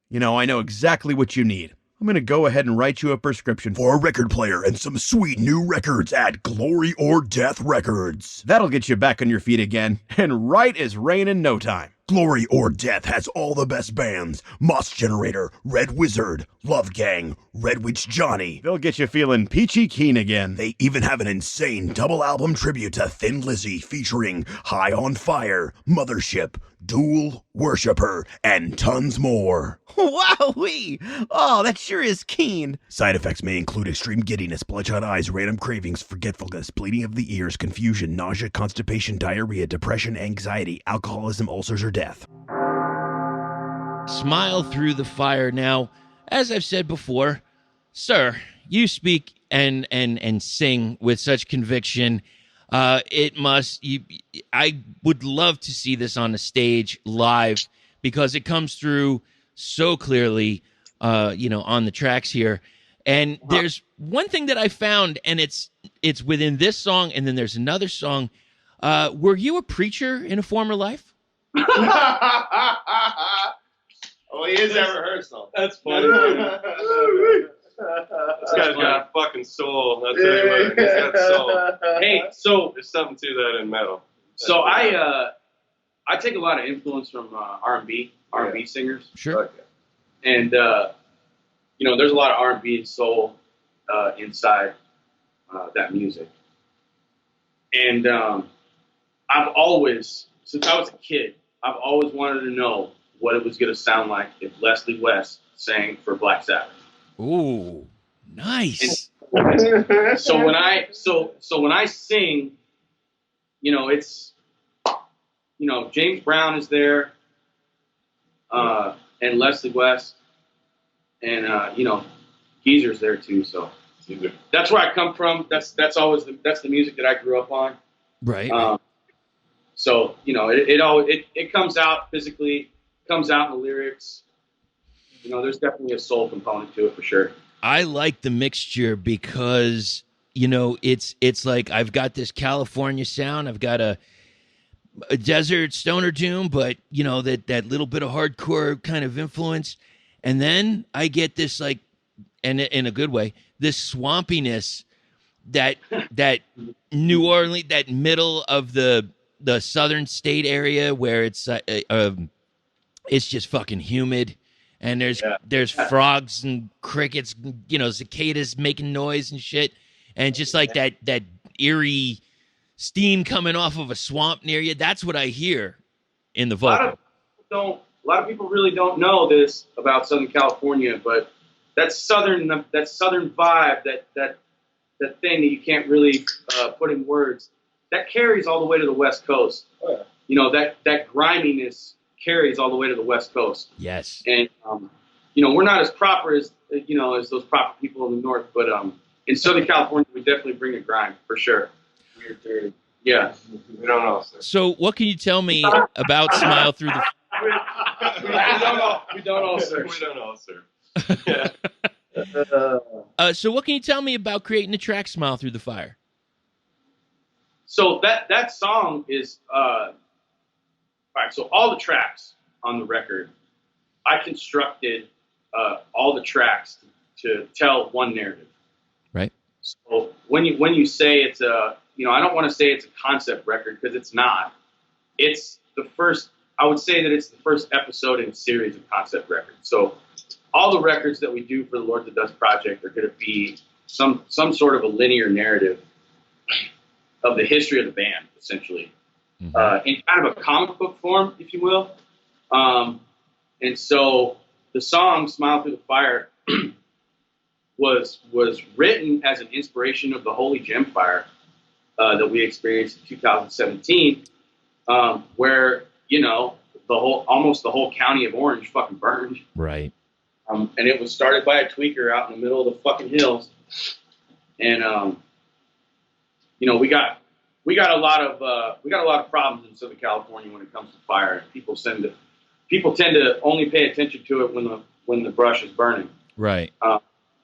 You know, I know exactly what you need. I'm going to go ahead and write you a prescription for a record player and some sweet new records at Glory or Death Records. That'll get you back on your feet again, and right as rain in no time. Glory or Death has all the best bands: Moss Generator, Red Wizard, Love Gang, Red Witch Johnny. They'll get you feeling peachy keen again. They even have an insane double album tribute to Thin Lizzy featuring High on Fire, Mothership, Duel, Worshipper, and tons more. Wowee! Oh, that sure is keen. Side effects may include extreme giddiness, bloodshot eyes, random cravings, forgetfulness, bleeding of the ears, confusion, nausea, constipation, diarrhea, depression, anxiety, alcoholism, ulcers, or death. Smile through the fire. Now, as I've said before, sir, you speak and sing with such conviction. I would love to see this on the stage live, because it comes through so clearly, on the tracks here. And there's one thing that I found, and it's within this song, and then there's another song. Were you a preacher in a former life? Oh, he is at rehearsal. That's funny. This guy's got a fucking soul. I'll tell you what, he's got soul. Hey, so There's something to that in metal. I take a lot of influence from R&B singers, Sure. Okay. and there's a lot of R&B and soul inside that music. And I've always, since I was a kid, I've always wanted to know what it was going to sound like if Leslie West sang for Black Sabbath. Ooh, nice. So when I sing, it's James Brown is there, and Leslie West, and Geezer's there too. So that's where I come from. That's always that's the music that I grew up on. Right. So it comes out physically, comes out in the lyrics. There's definitely a soul component to it for sure. I like the mixture because, it's like I've got this California sound. I've got a desert stoner doom, but, that little bit of hardcore kind of influence. And then I get this, like, and in a good way, this swampiness that New Orleans, that middle of the southern state area where it's just fucking humid. And there's frogs and crickets, cicadas making noise and shit. And just like that eerie steam coming off of a swamp near you. That's what I hear in the vocal. A lot of people really don't know this about Southern California, but that southern vibe, that thing that you can't really put in words, that carries all the way to the West Coast. Oh, yeah. That griminess carries all the way to the West Coast. Yes. And we're not as proper as as those proper people in the North, but in Southern California we definitely bring a grind for sure. Weird theory. Yeah. We don't know, sir. So what can you tell me about Smile Through the... We don't know, sir. We don't know, sir. Yeah. So what can you tell me about creating the track Smile Through the Fire? So that song is all right. So all the tracks on the record, I constructed all the tracks to tell one narrative. Right. So when you say it's a, I don't want to say it's a concept record because it's not. It's the first. I would say that it's the first episode in a series of concept records. So all the records that we do for the Lord to Dust project are going to be some sort of a linear narrative the history of the band, essentially, Mhm. in kind of a comic book form, if you will. And so the song "Smile Through the Fire" was written as an inspiration of the Holy Gem Fire that we experienced in 2017, where almost the whole county of Orange fucking burned. Right. And it was started by a tweaker out in the middle of the fucking hills. And we got a lot of problems in Southern California when it comes to fire. People tend to only pay attention to it when the brush is burning. Right.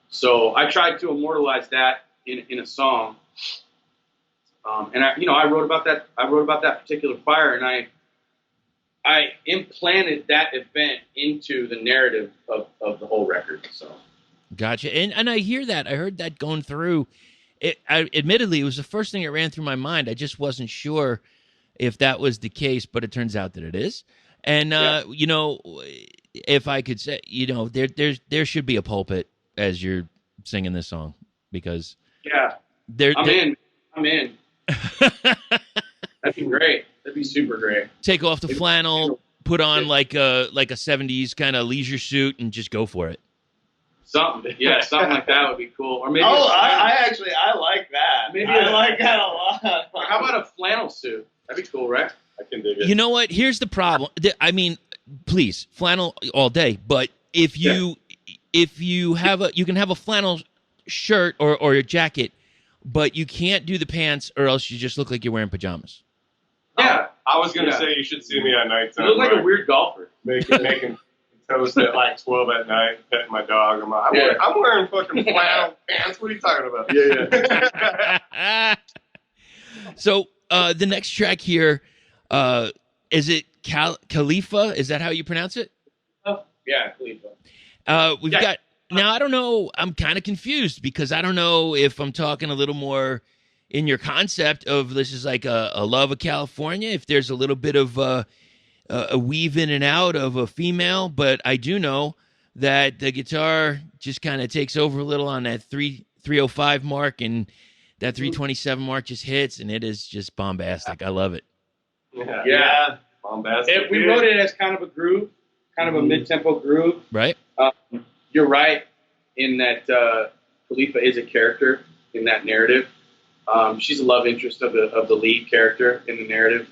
So I tried to immortalize that in a song. And I wrote about that. I wrote about that particular fire, and I implanted that event into the narrative of the whole record. So, Gotcha. And I hear that. I heard that going through. Admittedly, it was the first thing that ran through my mind. I just wasn't sure if that was the case, but it turns out that it is. And if I could say, there should be a pulpit as you're singing this song, because I'm in. That'd be great. That'd be super great. Take off the flannel, put on like a 70s kind of leisure suit, and just go for it. Something like that would be cool. Or maybe I like that. Maybe I like that a lot. How about a flannel suit? That'd be cool, right? I can dig it. You know what? Here's the problem. I mean, please, flannel all day. But if you have you can have a flannel shirt or a jacket, but you can't do the pants, or else you just look like you're wearing pajamas. Yeah, I was gonna say you should see me at nighttime. You look like a weird golfer. Making toast at like 12 at night, petting my dog. I'm wearing fucking flannel pants. What are you talking about? Yeah. So the next track here, is it Khalifa? Is that how you pronounce it? Yeah, Khalifa. We've got, now I don't know, I'm kind of confused because I don't know if I'm talking a little more in your concept of this is like a love of California, if there's a little bit of a weave in and out of a female, but I do know that the guitar just kind of takes over a little on that 305 mark, and that 327 mark just hits, and it is just bombastic. I love it. Yeah. Bombastic. We wrote it as kind of a groove, kind of a mid-tempo groove. Right? You're right in that Khalifa is a character in that narrative. She's a love interest of the lead character in the narrative.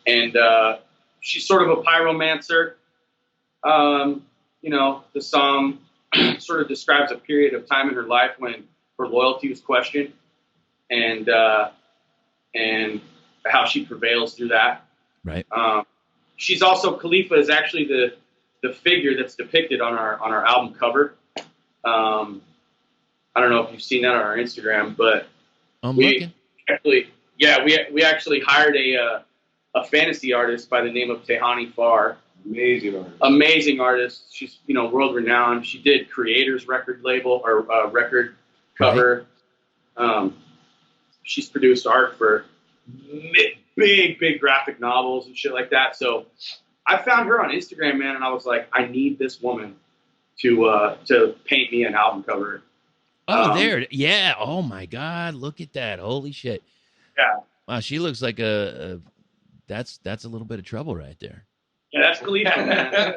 And she's sort of a pyromancer. The song sort of describes a period of time in her life when her loyalty was questioned, and how she prevails through that. Right. She's also, Khalifa is actually the figure that's depicted on our album cover. I don't know if you've seen that on our Instagram, but I'm looking. We actually hired a fantasy artist by the name of Tehani Farr. Amazing artist. She's world renowned. She did Creator's record label or record cover. Right. She's produced art for big graphic novels and shit like that. So I found her on Instagram, man, and I was like, I need this woman to paint me an album cover. Oh, there. Yeah. Oh my God. Look at that. Holy shit. Yeah. Wow. She looks like that's a little bit of trouble right there. Yeah, that's Khalifa, man.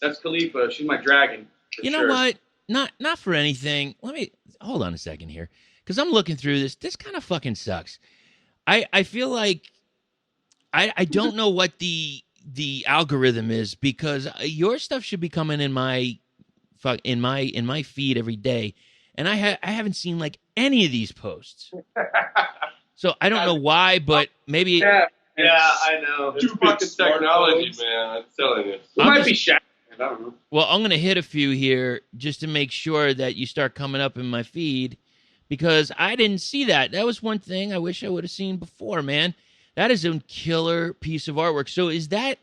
That's Khalifa. She's my dragon. You know what? Not for anything. Let me hold on a second here, because I'm looking through this. This kind of fucking sucks. I feel like I don't know what the algorithm is, because your stuff should be coming in my feed every day, and I haven't seen like any of these posts. So I don't know why, but maybe. Yeah, I know. It's fucking technology, man. I'm telling you. It might be shattered. I don't know. Well, I'm going to hit a few here just to make sure that you start coming up in my feed, because I didn't see that. That was one thing I wish I would have seen before, man. That is a killer piece of artwork. So is that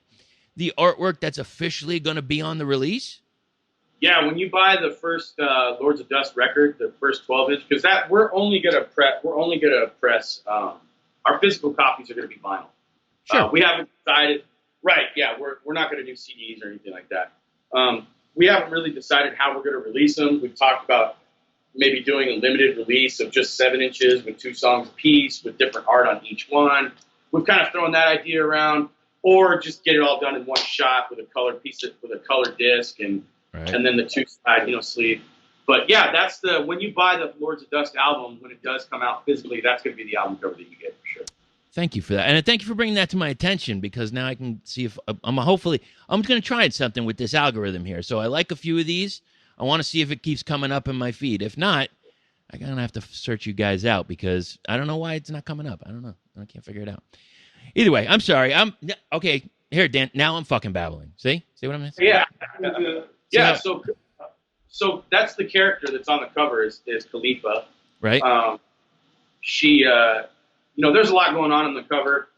the artwork that's officially going to be on the release? Yeah, when you buy the first Lords of Dust record, the first 12-inch, because we're only gonna press. Our physical copies are gonna be vinyl. Sure. We haven't decided. Right? Yeah, we're not gonna do CDs or anything like that. We haven't really decided how we're gonna release them. We've talked about maybe doing a limited release of just 7 inches with 2 songs apiece with different art on each one. We've kind of thrown that idea around, or just get it all done in one shot with a color with a color disc and then the 2-side, sleeve. But yeah, that's when you buy the Lords of Dust album, when it does come out physically, that's going to be the album cover that you get for sure. Thank you for that. And thank you for bringing that to my attention, because now I can see if I'm going to try something with this algorithm here. So I like a few of these. I want to see if it keeps coming up in my feed. If not, I'm going to have to search you guys out, because I don't know why it's not coming up. I don't know. I can't figure it out. Either way, I'm sorry. Okay. Here, Dan, now I'm fucking babbling. See what I'm saying? Yeah. Yeah. So that's the character that's on the cover is Khalifa. Right. She, there's a lot going on the cover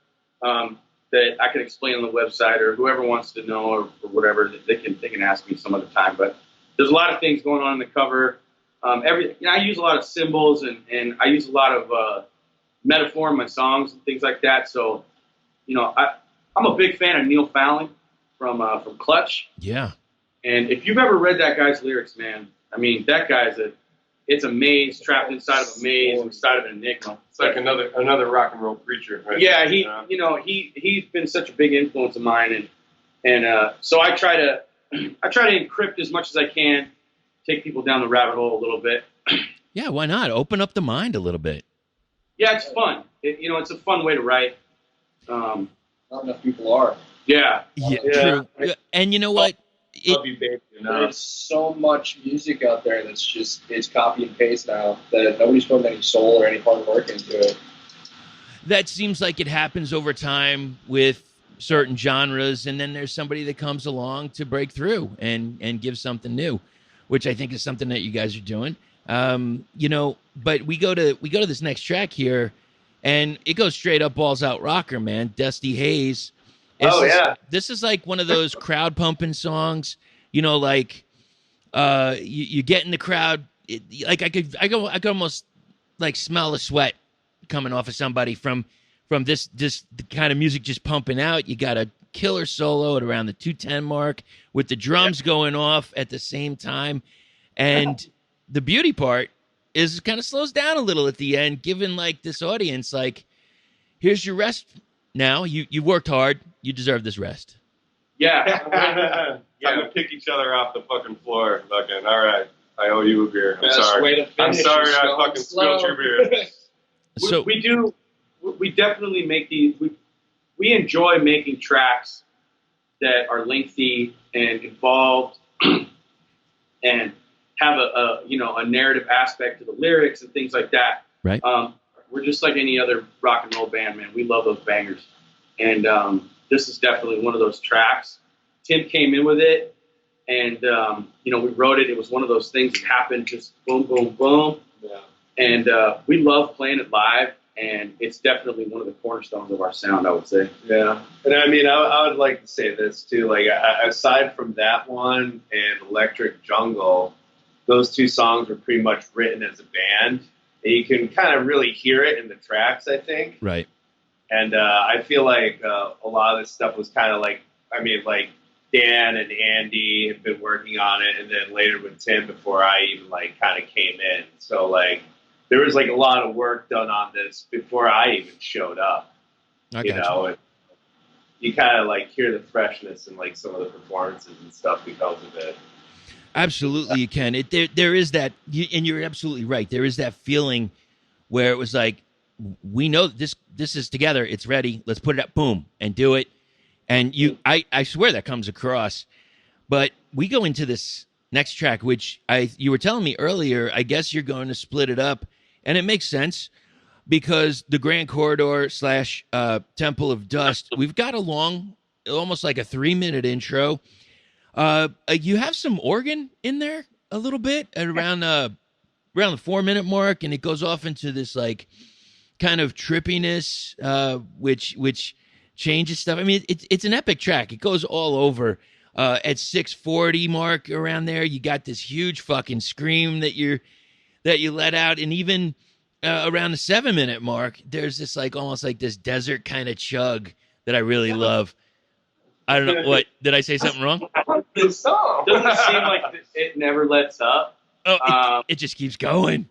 that I can explain on the website, or whoever wants to know or whatever, they can ask me some other time. But there's a lot of things going on in the cover. I use a lot of symbols and I use a lot of metaphor in my songs and things like that. So, I'm a big fan of Neil Fallon from Clutch. Yeah. And if you've ever read that guy's lyrics, man, I mean, that guy's it's a maze trapped inside of a maze, inside of an enigma. It's like another rock and roll preacher. Right? Yeah, he's been such a big influence of mine, and so I try to encrypt as much as I can, take people down the rabbit hole a little bit. Yeah, why not? Open up the mind a little bit. Yeah, it's fun. It's a fun way to write. Not enough people are. Yeah. True. And you know what? Love you, baby. There's so much music out there that's it's copy and paste now that nobody's putting any soul or any hard work into it. That seems like it happens over time with certain genres, and then there's somebody that comes along to break through and give something new, which I think is something that you guys are doing. But we go to this next track here, and it goes straight up balls out rocker, man. Dusty Haze. This is like one of those crowd pumping songs, you get in the crowd. I could almost like smell the sweat coming off of somebody from this kind of music just pumping out. You got a killer solo at around the 2:10 mark with the drums going off at the same time. And the beauty part is it kind of slows down a little at the end, giving like this audience, like, here's your rest now. You worked hard. You deserve this rest. Yeah. Time to pick each other off the fucking floor. Fucking, all right. I owe you a beer. I'm sorry. I'm sorry I fucking spilled your beer. So we definitely make these. We enjoy making tracks that are lengthy and involved and have a narrative aspect to the lyrics and things like that. Right. We're just like any other rock and roll band, man. We love those bangers. And this is definitely one of those tracks. Tim came in with it, and we wrote it. It was one of those things that happened, just boom, boom, boom. Yeah. And we love playing it live, and it's definitely one of the cornerstones of our sound, I would say. Yeah. And I mean, I would like to say this too. Like, aside from that one and Electric Jungle, those 2 songs were pretty much written as a band. And you can kind of really hear it in the tracks, I think. Right. And I feel like a lot of this stuff was kind of like Dan and Andy had been working on it, and then later with Tim before I even kind of came in. So there was a lot of work done on this before I even showed up. And you kind of hear the freshness in some of the performances and stuff because of it. Absolutely, you can. There is that, and you're absolutely right. There is that feeling where it was like, we know this is together. It's ready. Let's put it up, boom, and do it. And I swear that comes across. But we go into this next track, which you were telling me earlier. I guess you're going to split it up, and it makes sense because the Grand Corridor / Temple of Dust. We've got a long, almost like a 3-minute intro. You have some organ in there a little bit at around the 4-minute mark, and it goes off into this kind of trippiness, which changes stuff. I mean, it's an epic track. It goes all over. At 6:40 mark around there, you got this huge fucking scream that you let out, and even around the 7-minute mark, there's this almost like this desert kind of chug that I really love. I don't know what did I say something wrong? This song doesn't seem like it never lets up. Oh, it just keeps going.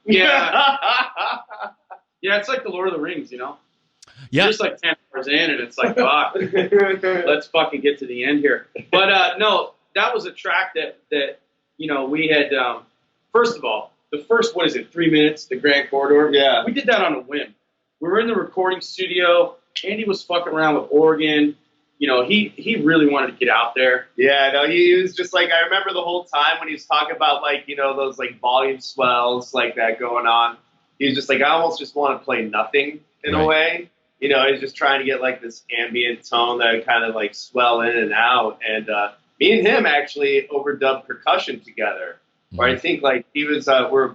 Yeah. Yeah, it's like the Lord of the Rings, you know? Yeah. You're just like 10 hours in, and it's like, fuck, let's fucking get to the end here. But no, that was a track that you know, we had, first of all, the first, 3 minutes, the Grand Corridor? Yeah. We did that on a whim. We were in the recording studio. Andy was fucking around with organ. You know, he really wanted to get out there. Yeah, no, he was just like, I remember the whole time when he was talking about, like, you know, those, like, volume swells like that going on. He was just like, I almost just want to play nothing in a way. You know, he's just trying to get, like, this ambient tone that would kind of, like, swell in and out. And me and him actually overdubbed percussion together. Where I think, like, he was on, like,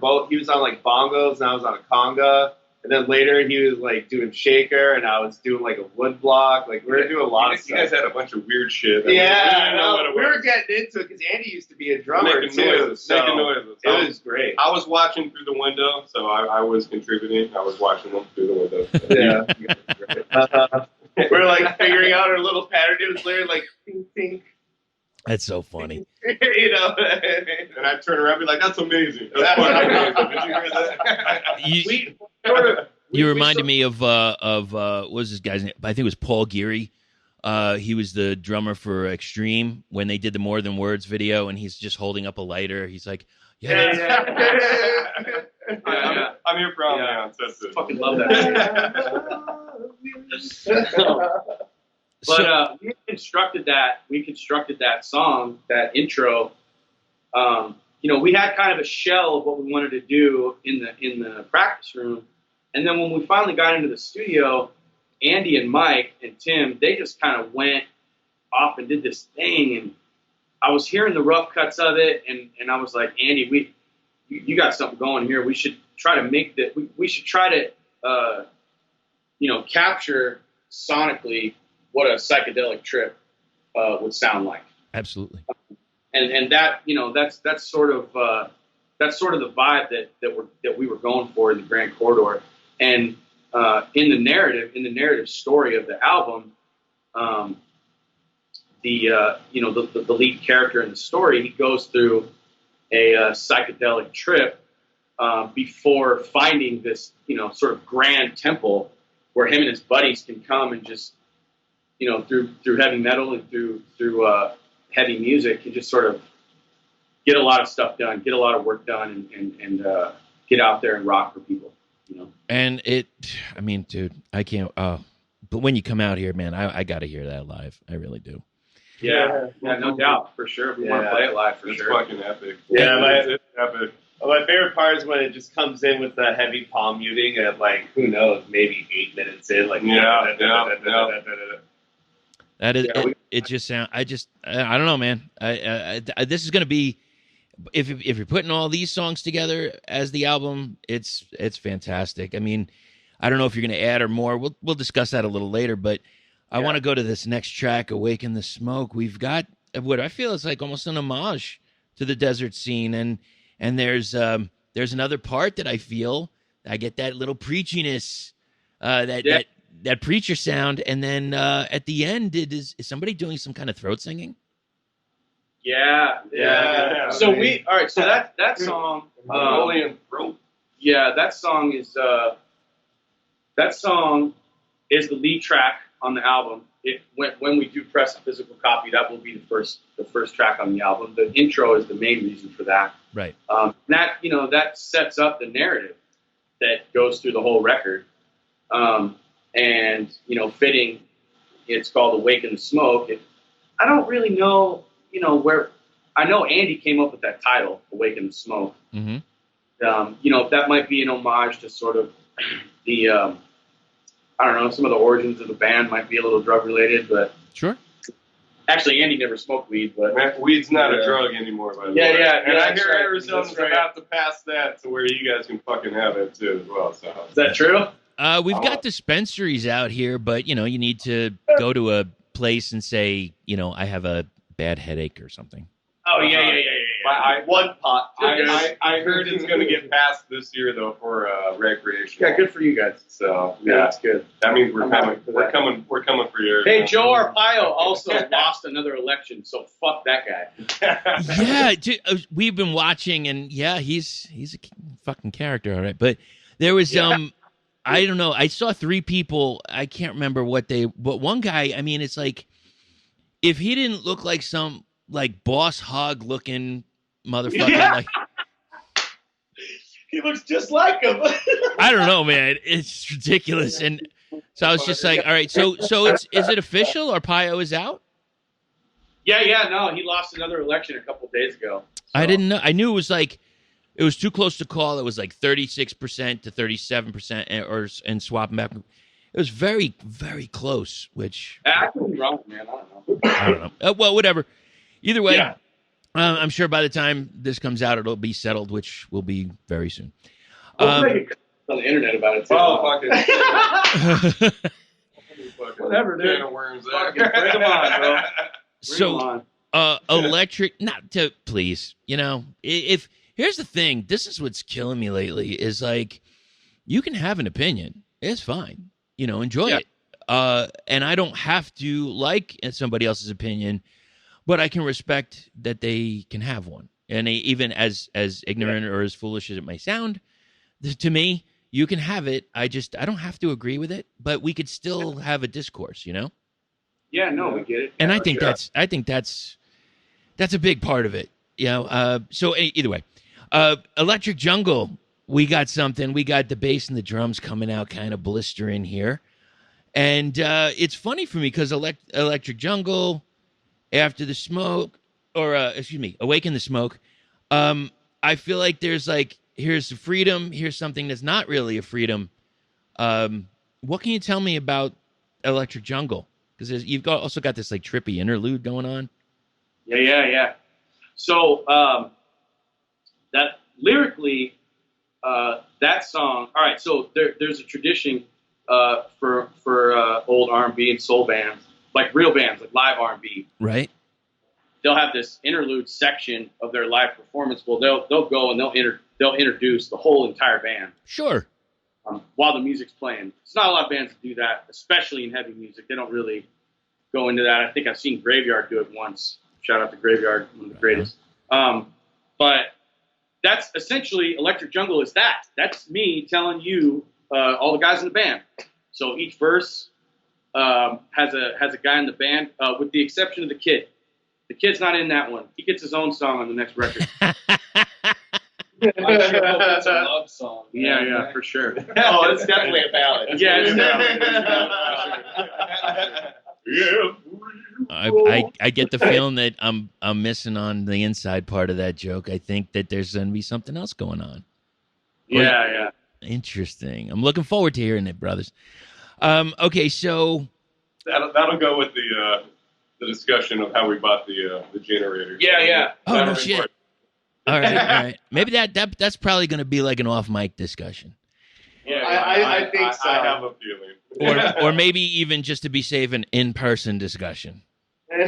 bongos, and I was on a conga. And then later he was, like, doing shaker, and I was doing, like, a wood block. Like, we were doing a lot of stuff. You guys had a bunch of weird shit. Yeah, we were getting into it because Andy used to be a drummer, making too. noises. It was great. I was watching through the window, so I was contributing. I was watching them through the window. Yeah. We're, like, figuring out our little pattern. It was literally, like, ting, ting. That's so funny. You know? And I turn around and be like, that's amazing. That's fucking amazing. Did you hear that? You reminded me of what was this guy's name? I think it was Paul Geary. He was the drummer for Extreme when they did the More Than Words video, and he's just holding up a lighter. He's like, Yeah. I'm here for ambiance. That's it. Fucking love that. But we constructed that song, that intro. You know, we had kind of a shell of what we wanted to do in the practice room, and then when we finally got into the studio, Andy and Mike and Tim, they just kind of went off and did this thing, and I was hearing the rough cuts of it, and I was like, Andy, you got something going here. We should try to make that. We should try to, you know, capture sonically what a psychedelic trip would sound like. absolutely. And that, you know, that's sort of the vibe that we were going for in the Grand Corridor. And in the narrative story of the album, the lead character in the story, he goes through a psychedelic trip before finding this, you know, sort of grand temple where him and his buddies can come and just, you know, through heavy metal and through heavy music, you just sort of get a lot of stuff done, get a lot of work done, and get out there and rock for people, you know. And I mean, dude, I can't. But when you come out here, man, I got to hear that live. I really do. Yeah, no doubt, for sure. We want to play it live for sure. It's fucking epic. Yeah, it's epic. My favorite part is when it just comes in with the heavy palm muting at, like, who knows, maybe 8 minutes in, like, That is, it just sound. I don't know, man. This is gonna be, if you're putting all these songs together as the album, it's fantastic. I mean, I don't know if you're gonna add or more. We'll discuss that a little later. But I want to go to this next track, "Awaken the Smoke." We've got what I feel is like almost an homage to the desert scene, and there's another part that I feel I get that little preachiness, that preacher sound, and then at the end, is somebody doing some kind of throat singing? Yeah. So so that song, throat. Yeah, that song is the lead track on the album. When we do press a physical copy, that will be the first track on the album. The intro is the main reason for that. Right. That sets up the narrative that goes through the whole record. And, you know, fitting, it's called "Awaken the Smoke." I don't really know, you know, where. I know Andy came up with that title, "Awaken the Smoke." Mm-hmm. You know, that might be an homage to sort of the, I don't know, some of the origins of the band might be a little drug related, but Sure. actually Andy never smoked weed, but Man, weed's not a drug anymore, by the way. Yeah. And I that's hear right. Arizona's That's right. about to pass that to where you guys can fucking have it too as well. So Is that true? We've got dispensaries out here, but, you know, you need to go to a place and say, you know, I have a bad headache or something. Oh, yeah. One pot. I heard it's going to get passed this year though for recreation. Yeah, good for you guys. So Yeah, that's good. that means we're I'm coming. happy for We're that. coming. We're coming for yours. Hey, Joe Arpaio also lost another election, so fuck that guy. Yeah, dude, we've been watching, and yeah, he's a fucking character, all right. But there was I don't know. I saw 3 people. I can't remember but one guy. I mean, it's like if he didn't look like some like boss hog looking motherfucker, like He looks just like him. I don't know, man. It's ridiculous, and so I was just like, all right, so is it official? Arpaio is out? Yeah, no, he lost another election a couple days ago. So. I didn't know. I knew it was like it was too close to call. It was like 36% to 37%, and swapping back. It was very, very close. Which I could be wrong, man. I don't know. Well, whatever. Either way, Yeah. I'm sure by the time this comes out, it'll be settled, which will be very soon. We'll make a on the internet about it too. Oh, fucking Whatever, dude. can of worms there. Fucking bring 'em on, bro. So, electric, not to please, if here's the thing, this is what's killing me lately is like, you can have an opinion. It's fine. Enjoy it. And I don't have to like somebody else's opinion, but I can respect that they can have one. And even as ignorant or as foolish as it may sound, to me, you can have it. I don't have to agree with it, but we could still have a discourse, Yeah, no, we get it. And Yeah, I think that's a big part of it. So either way, Electric Jungle, we got something. We got the bass and the drums coming out kind of blistering here. And it's funny for me because Electric Jungle, After the Smoke, or Awaken the Smoke, I feel like there's like, here's the freedom, here's something that's not really a freedom. What can you tell me about Electric Jungle? Because you've also got this like trippy interlude going on. Yeah. So that lyrically, that song. All right. So there's a tradition for old R&B and soul bands, like real bands, like live R&B. Right. They'll have this interlude section of their live performance. Well, they'll go and they'll introduce the whole entire band. Sure. While the music's playing. It's not a lot of bands that do that, especially in heavy music. They don't really go into that. I think I've seen Graveyard do it once. Shout out to Graveyard, one of the greatest. But that's essentially Electric Jungle is that. That's me telling you, all the guys in the band. So each verse has a guy in the band, with the exception of the kid. The kid's not in that one. He gets his own song on the next record. I'm sure it's a love song. Yeah, for sure. Oh, it's definitely a ballad. Yeah, it's definitely. I get the feeling that I'm missing on the inside part of that joke. I think that there's going to be something else going on. Yeah. Interesting. I'm looking forward to hearing it, brothers. Okay, so That'll go with the discussion of how we bought the generator. Yeah. oh no shit. All right. Maybe that's probably going to be like an off mic discussion, Yeah. I think so. I have a feeling. or maybe even just to be safe, an in-person discussion. Yeah.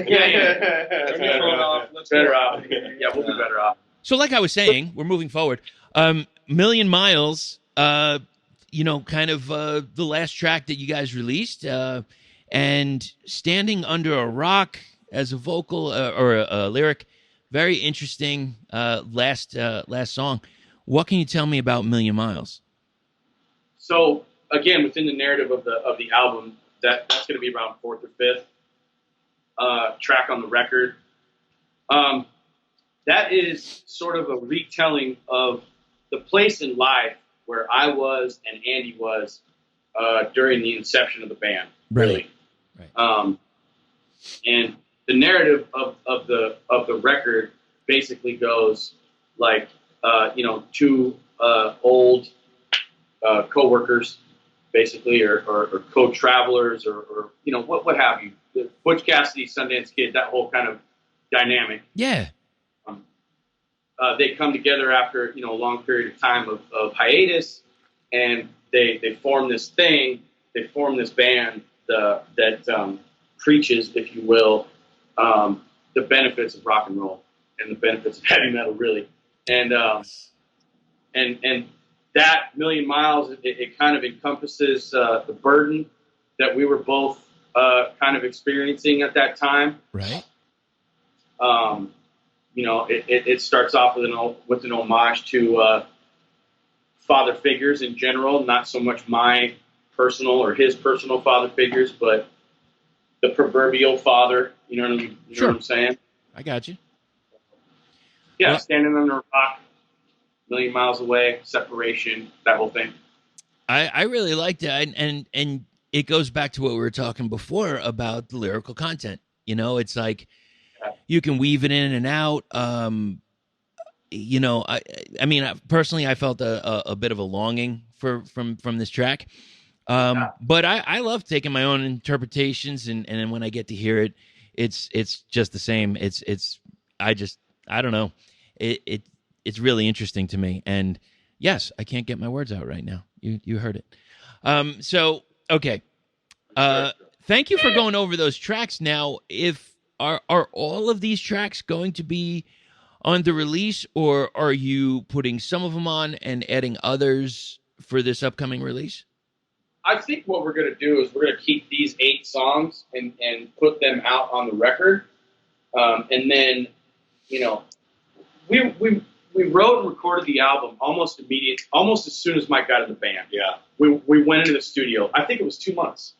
Let's Better go. off. Yeah, we'll be better off. So, like I was saying, we're moving forward. Million Miles, kind of the last track that you guys released, and Standing Under a Rock as a vocal or a lyric. Very interesting last song. What can you tell me about Million Miles? So again, within the narrative of the album, that's going to be around 4th or 5th track on the record. That is sort of a retelling of the place in life where I was and Andy was during the inception of the band. Really. Right. And the narrative of the record basically goes like, two old co-workers, basically, or co-travelers, or what have you. The Butch Cassidy, Sundance Kid, that whole kind of dynamic. Yeah. They come together after a long period of time of hiatus, and they form this thing. They form this band that preaches, if you will, the benefits of rock and roll. and the benefits of heavy metal, really. And that Million Miles, it kind of encompasses the burden that we were both kind of experiencing at that time. Right. You know, it starts off with an homage to father figures in general, not so much my personal or his personal father figures, but the proverbial father. You know Sure. what I'm saying? I got you. Yeah, Well, standing under a rock, million miles away, separation, that whole thing. I really like that, and it goes back to what we were talking before about the lyrical content. You know, it's like you can weave it in and out. You know, I mean, personally, I felt a bit of a longing from this track. But I love taking my own interpretations, and then when I get to hear it, it's just the same. I don't know. It's really interesting to me. And yes, I can't get my words out right now. You heard it. So okay. Thank you for going over those tracks. Now, if are all of these tracks going to be on the release, or are you putting some of them on and adding others for this upcoming release? I think what we're going to do is we're going to keep these 8 songs and put them out on the record. And then, you know, we wrote and recorded the album almost as soon as Mike got in the band. Yeah. We went into the studio. I think it was 2 months.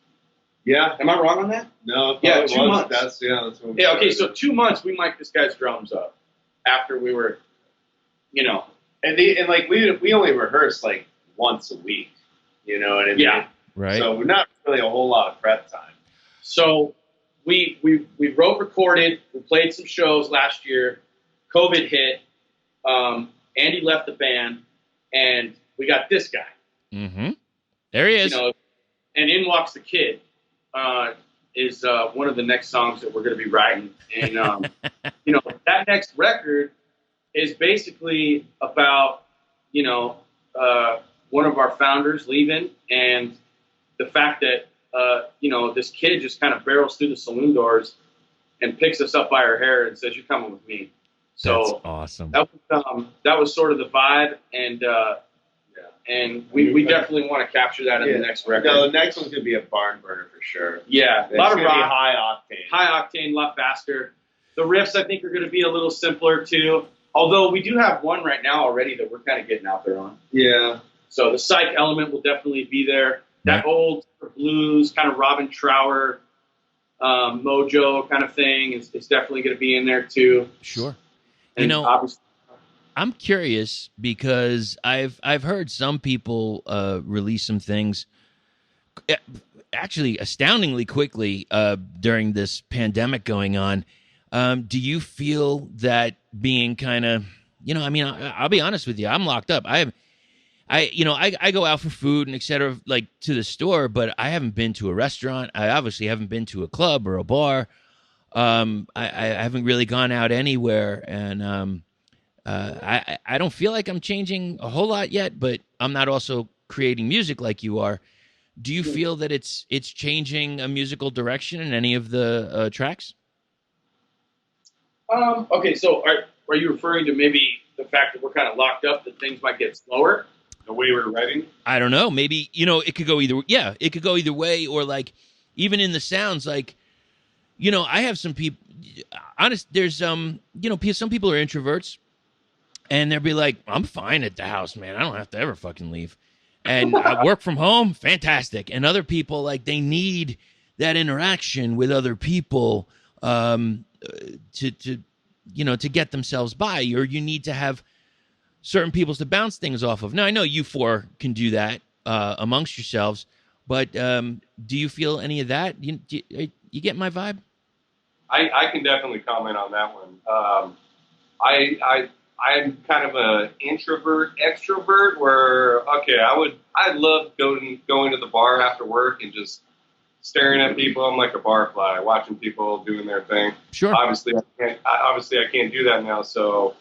Yeah. Am I wrong on that? No. Yeah, 2 months. That's when we Yeah, okay, started. so 2 months we mic'd this guy's drums up after we were, you know. And like we only rehearsed like once a week. You know what I mean? Yeah. Right. So we're not really a whole lot of prep time. So we wrote, recorded, we played some shows last year. COVID hit. Andy left the band, and we got this guy. Mm-hmm. There he is. You know, and In Walks the Kid is one of the next songs that we're going to be writing. And you know, that next record is basically about, you know, one of our founders leaving, and the fact that you know, this kid just kind of barrels through the saloon doors and picks us up by our hair and says, "You're coming with me." So That's awesome. that was sort of the vibe, and we definitely want to capture that in the next record. No, the next one's gonna be a barn burner for sure. Yeah, It's a lot of gonna be rock, high octane, a lot faster. The riffs, I think, are going to be a little simpler too. Although we do have one right now already that we're kind of getting out there on. Yeah. So the psych element will definitely be there. That old blues kind of Robin Trower, mojo kind of thing is definitely going to be in there too. Sure. And You know, obviously, I'm curious because I've heard some people release some things actually astoundingly quickly during this pandemic going on. Do you feel that being kind of, you know, I mean, I'll be honest with you, I'm locked up. I go out for food and et cetera, like to the store, but I haven't been to a restaurant. I obviously haven't been to a club or a bar. I haven't really gone out anywhere, and I don't feel like I'm changing a whole lot yet, but I'm not also creating music like you are. Do you feel that it's changing a musical direction in any of the tracks? okay, so are you referring to maybe the fact that we're kind of locked up, that things might get slower? The way we're writing. I don't know. Maybe, you know, it could go either. Yeah, it could go either way, or like even in the sounds, like, you know, I have some people. Honest, there's you know, some people are introverts, and they'll be like, "I'm fine at the house, man. I don't have to ever fucking leave." And I work from home, fantastic. And other people, like, they need that interaction with other people to you know, to get themselves by, or you need to have certain people to bounce things off of. Now, I know you four can do that amongst yourselves, but do you feel any of that? You get my vibe? I can definitely comment on that one. I'm kind of an introvert, extrovert, where, okay, I'd love going to the bar after work and just staring at people. I'm like a barfly, watching people doing their thing. Sure. Obviously, I can't do that now, so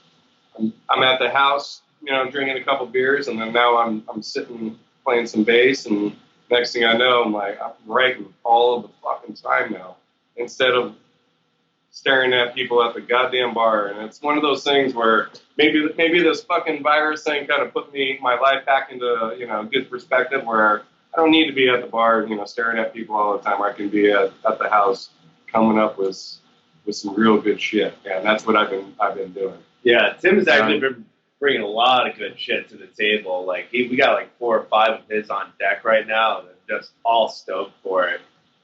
I'm at the house, you know, drinking a couple beers, and then now I'm sitting playing some bass, and next thing I know, I'm writing all of the fucking time now, instead of staring at people at the goddamn bar. And it's one of those things where maybe this fucking virus thing kind of put my life back into, you know, good perspective where I don't need to be at the bar, you know, staring at people all the time. I can be at the house coming up with some real good shit. And that's what I've been doing. Yeah, Tim has actually been bringing a lot of good shit to the table. Like we got like 4 or 5 of his on deck right now, and they're just all stoked for it.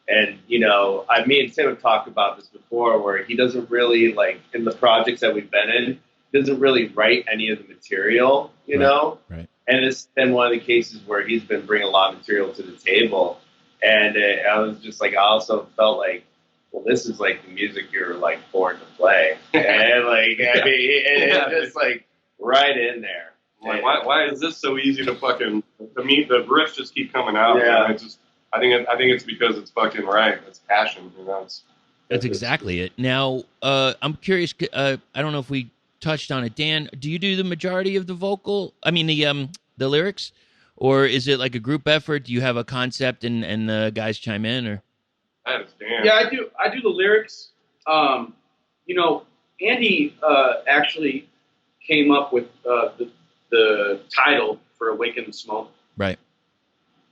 And you know, me and Tim have talked about this before, where he doesn't really like in the projects that we've been in, he doesn't really write any of the material, you know. Right. And it's been one of the cases where he's been bringing a lot of material to the table, and I was just like, I also felt like, well, this is like the music you're like born to play, and like I mean, it's just like right in there. Like, why is this so easy to fucking? To me, the riffs just keep coming out. Yeah. And I think it's because it's fucking right. It's passion, you know. That's exactly it. Now, I'm curious. I don't know if we touched on it, Dan. Do you do the majority of the vocal? I mean, the lyrics, or is it like a group effort? Do you have a concept and the guys chime in, or? That is damn. Yeah, I do the lyrics. You know, Andy actually came up with the title for Awaken the Smoke. Right.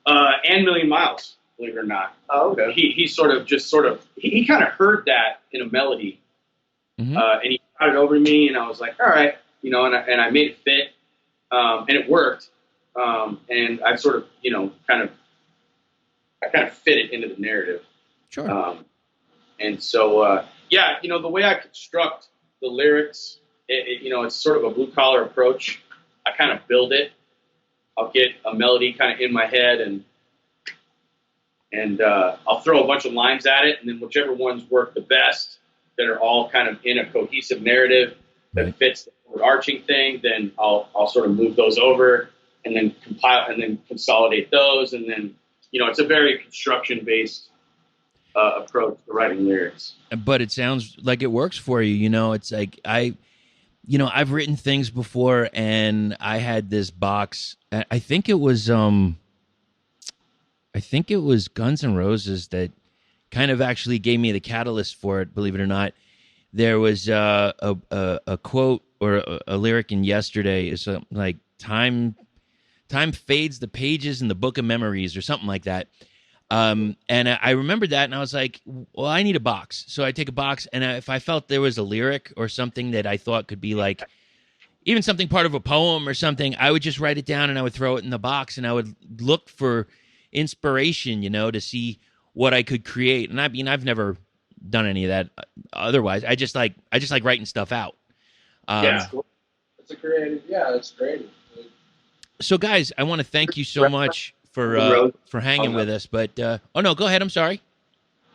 And Million Miles, believe it or not. Oh, okay. He he kind of heard that in a melody, Mm-hmm. and he brought it over to me, and I was like, all right, you know, and I made it fit, and it worked, and I sort of, you know, kind of fit it into the narrative. Sure. And so, yeah, you know, the way I construct the lyrics, you know, it's sort of a blue collar approach. I kind of build it. I'll get a melody kind of in my head, and I'll throw a bunch of lines at it, and then whichever ones work the best, that are all kind of in a cohesive narrative that fits the overarching thing, then I'll sort of move those over, and then compile and then consolidate those, and then, you know, it's a very construction based approach to writing lyrics. But it sounds like it works for you. You know, it's like I've written things before, and I had this box. I think it was Guns N' Roses that kind of actually gave me the catalyst for it. Believe it or not, there was a quote or a lyric in Yesterday. It's like time fades the pages in the book of memories or something like that. And I remembered that, and I was like, well, I need a box. So I take a box, and if I felt there was a lyric or something that I thought could be like even something part of a poem or something, I would just write it down, and I would throw it in the box, and I would look for inspiration, you know, to see what I could create. And I mean, I've never done any of that otherwise. I just like writing stuff out. Yeah. It's a creative. Yeah, it's creative. So guys, I want to thank you so much for hanging with us, but oh no, go ahead. I'm sorry.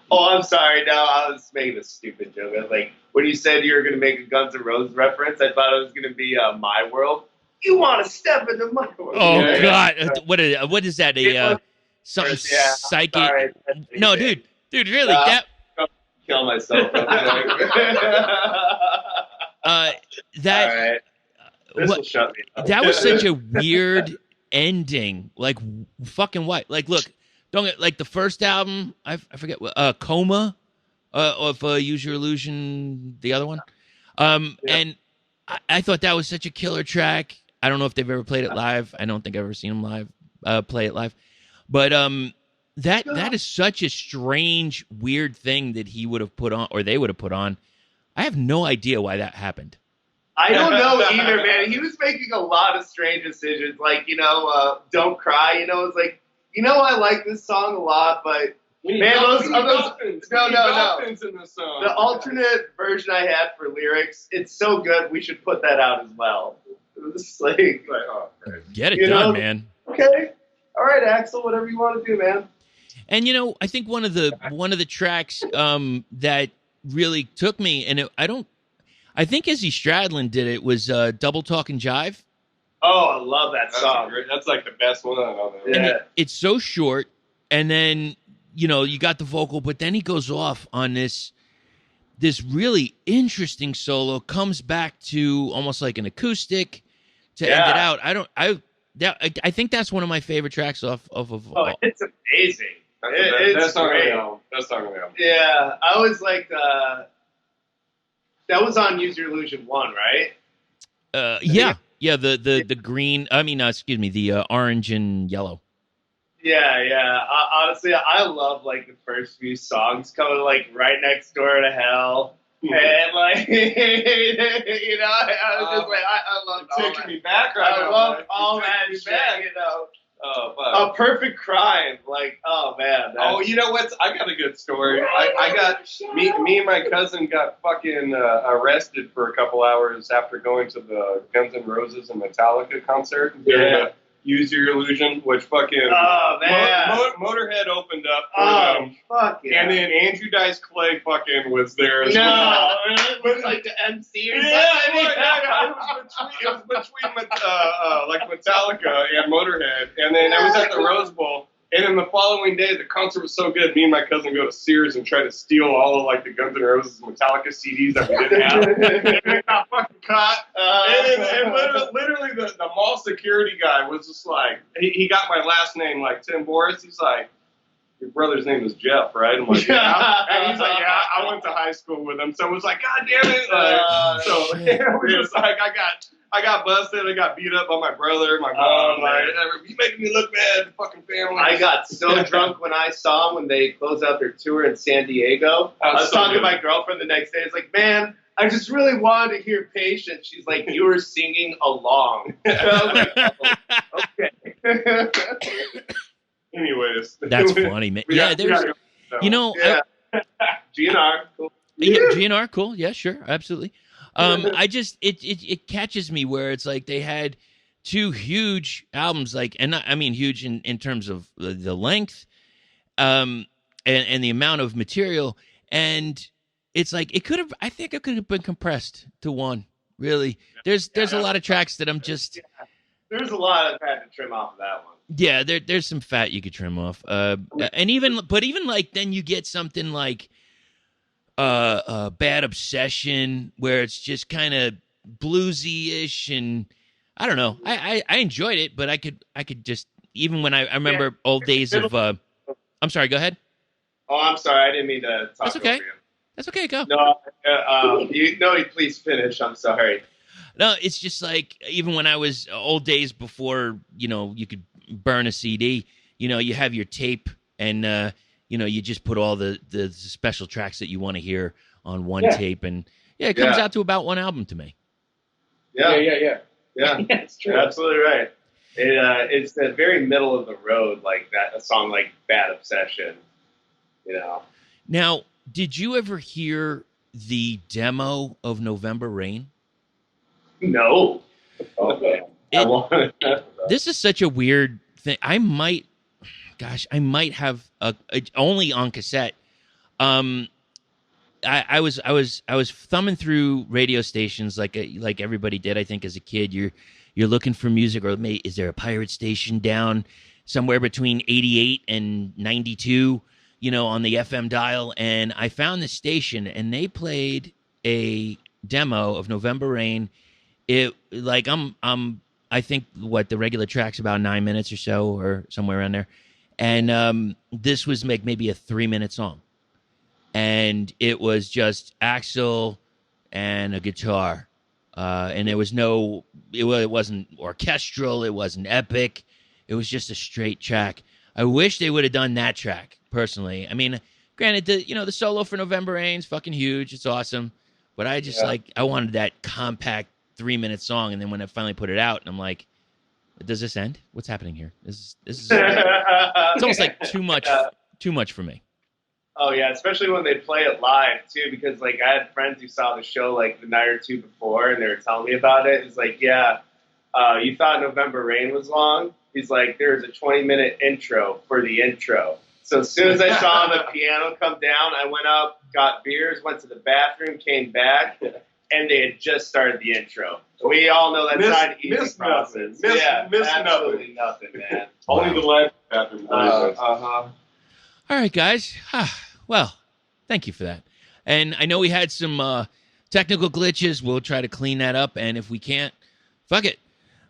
Oh, I'm sorry. No, I was making a stupid joke. Like when you said you were going to make a Guns N' Roses reference, I thought it was going to be My World. You want to step into my world? Oh yeah, God, yeah. What is that? Something psychic? Sorry. No, dude, really? That kill myself. that. All right. This will shut me up. That was such a weird ending. Like fucking what? Like look. Don't get like the first album. I forget what Coma, of Use Your Illusion, the other one. And I thought that was such a killer track. I don't know if they've ever played it live. I don't think I've ever seen them live, play it live. But that is such a strange, weird thing that he would have put on, or they would have put on. I have no idea why that happened. I don't know either, man. He was making a lot of strange decisions, like Don't Cry. You know, it's like. I like this song a lot, but man, dolphins in this song. The alternate version I had for lyrics, it's so good. We should put that out as well. It was like get it done, man. Okay, all right, Axel, whatever you want to do, man. And I think one of the tracks that really took me, and I think Izzy Stradlin did it, was Double Talk and Jive. Oh, I love that song. That's like the best one on there. Yeah. It's so short, and then you got the vocal, but then he goes off on this really interesting solo, comes back to almost like an acoustic to end it out. I think that's one of my favorite tracks off of Oh, it's amazing. That's not really. Yeah, I always liked That was on Use Your Illusion 1, right? Yeah. The green. I mean, excuse me, the orange and yellow. Yeah. Honestly, I love like the first few songs coming like right next door to hell. And like, you know, I was just like, I love all taking that. me back right now. I love man. all You're that taking me shit, back. you know. Oh, fuck. A perfect crime, like, oh man. Oh, you know what? I got a good story. I got me and my cousin got fucking arrested for a couple hours after going to the Guns N' Roses and Metallica concert. Yeah. Use Your Illusion, which fucking Oh man. Motorhead opened up for Oh them. fuck yeah. And then Andrew Dice Clay fucking was there as no, well. it was like the MC or something. Yeah, it was between like Metallica and Motorhead, and then I was at the Rose Bowl. And then the following day, the concert was so good. Me and my cousin go to Sears and try to steal all of like the Guns N' Roses and Metallica CDs that we didn't have. And we got fucking caught. And literally the mall security guy was just like, he got my last name, like Tim Boris. He's like, your brother's name is Jeff, right? I'm like, yeah. And he's like, yeah, I went to high school with him. So it was like, God damn it. It was just like, I got busted. I got beat up by my brother, my mom. You making me look bad, fucking family. I got so drunk when I saw them when they closed out their tour in San Diego. I was talking to my girlfriend the next day. It's like, man, I just really wanted to hear Patience. She's like, you were singing along. I was like, oh, okay. Anyways. That's funny, man. Yeah, there's, you know, Yeah. GNR, cool. Yeah, GNR, cool. Yeah, sure, absolutely. I just it catches me where it's like they had two huge albums, like, and I mean huge in terms of the length, and the amount of material, and it's like I think it could have been compressed to one. Really, there's a lot of tracks that I'm just. There's a lot of fat to trim off of that one. Yeah, there's some fat you could trim off, and even like then you get something like. Bad Obsession, where it's just kind of bluesy-ish, and I don't know. I enjoyed it, but I could just, even when I remember old days of. I'm sorry. Go ahead. Oh, I'm sorry. I didn't mean to talk. That's okay. Over you. That's okay. Go. No, please finish. I'm sorry. No, it's just like even when I was old days before, you could burn a CD. You have your tape and. You just put all the special tracks that you want to hear on one tape, and it comes out to about one album to me. Yeah. It's true. You're absolutely right. It's the very middle of the road, like that. A song like Bad Obsession. Now, did you ever hear the demo of November Rain? No. Okay. This is such a weird thing. I might have only on cassette. I was thumbing through radio stations like everybody did. I think as a kid, you're looking for music, or is there a pirate station down somewhere between 88 and 92, on the FM dial? And I found this station, and they played a demo of November Rain. I think the regular track's about 9 minutes or so, or somewhere around there. And this was maybe a 3-minute song. And it was just Axl and a guitar. And there was it wasn't orchestral, it wasn't epic. It was just a straight track. I wish they would have done that track, personally. I mean, granted, the solo for November Rain's fucking huge. It's awesome. But I just I wanted that compact 3-minute song. And then when I finally put it out, and I'm like, does this end? What's happening here? This is it's almost like too much for me. Oh yeah, especially when they play it live too, because like I had friends who saw the show like the night or two before, and they were telling me about it. It's like, you thought November Rain was long? He's like, there's a 20-minute intro for the intro. So as soon as I saw the piano come down, I went up, got beers, went to the bathroom, came back, and they had just started the intro. We all know that's not an easy process. Absolutely nothing, man. Only the live bathroom. All right, guys. Well, thank you for that. And I know we had some technical glitches. We'll try to clean that up. And if we can't, fuck it.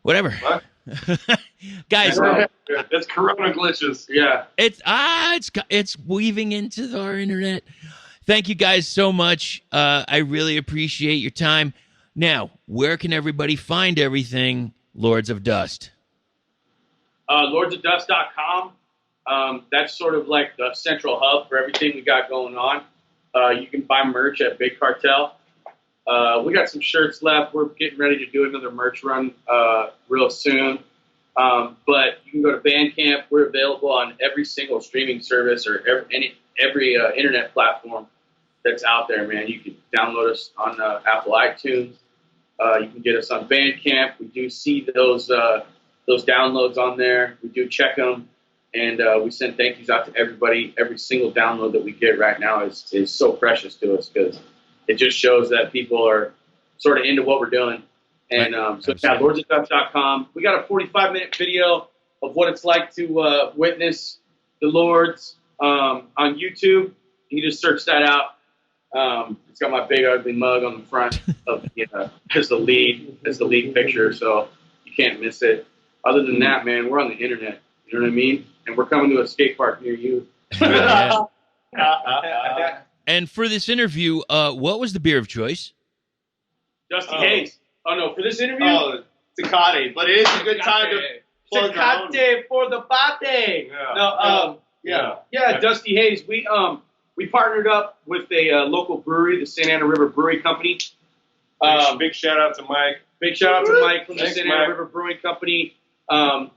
Whatever. What? Guys. It's Corona glitches. Yeah. It's weaving into our internet. Thank you guys so much. I really appreciate your time. Now, where can everybody find everything Lords of Dust? Lordsofdust.com. That's sort of like the central hub for everything we got going on. You can buy merch at Big Cartel. We got some shirts left. We're getting ready to do another merch run real soon. But you can go to Bandcamp. We're available on every single streaming service or every internet platform that's out there, man. You can download us on Apple iTunes. You can get us on Bandcamp. We do see those downloads on there. We do check them. And we send thank yous out to everybody. Every single download that we get right now is so precious to us because it just shows that people are sort of into what we're doing. And lordsofdust.com. We got a 45-minute video of what it's like to witness the Lords on YouTube. You can just search that out. It's got my big ugly mug on the front of as the lead picture, so you can't miss it. Other than that, man, we're on the internet. You know what I mean? And we're coming to a skate park near you. And for this interview, what was the beer of choice? Dusty Hayes. Oh, no, for this interview? Oh, Tecate. But it is a good time to plug Tecate for the party. Yeah, Dusty Hayes. We partnered up with a local brewery, the Santa Ana River Brewing Company. Big shout out to Mike. Big shout out to Mike from the Thanks, Santa Ana Mike. River Brewing Company. I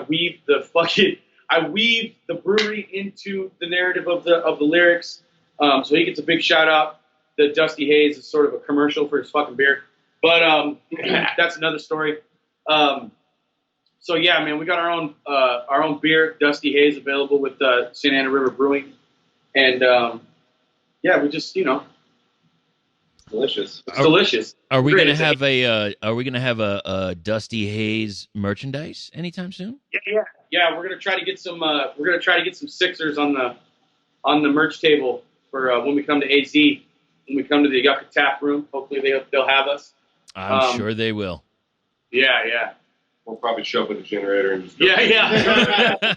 weave the brewery into the narrative of the lyrics. So he gets a big shout out. The Dusty Hayes is sort of a commercial for his fucking beer, but that's another story. So yeah, man, we got our own beer, Dusty Hayes, available with Santa Ana River Brewing, and yeah, we just delicious. it's delicious. Are we Great. gonna have a Dusty Hayes merchandise anytime soon? Yeah. We're gonna try to get some. We're gonna try to get some Sixers on the merch table for when we come to AZ. When we come to the Yucca Tap Room, hopefully they'll have us. I'm sure they will. Yeah. We'll probably show up with a generator and just go. Yeah.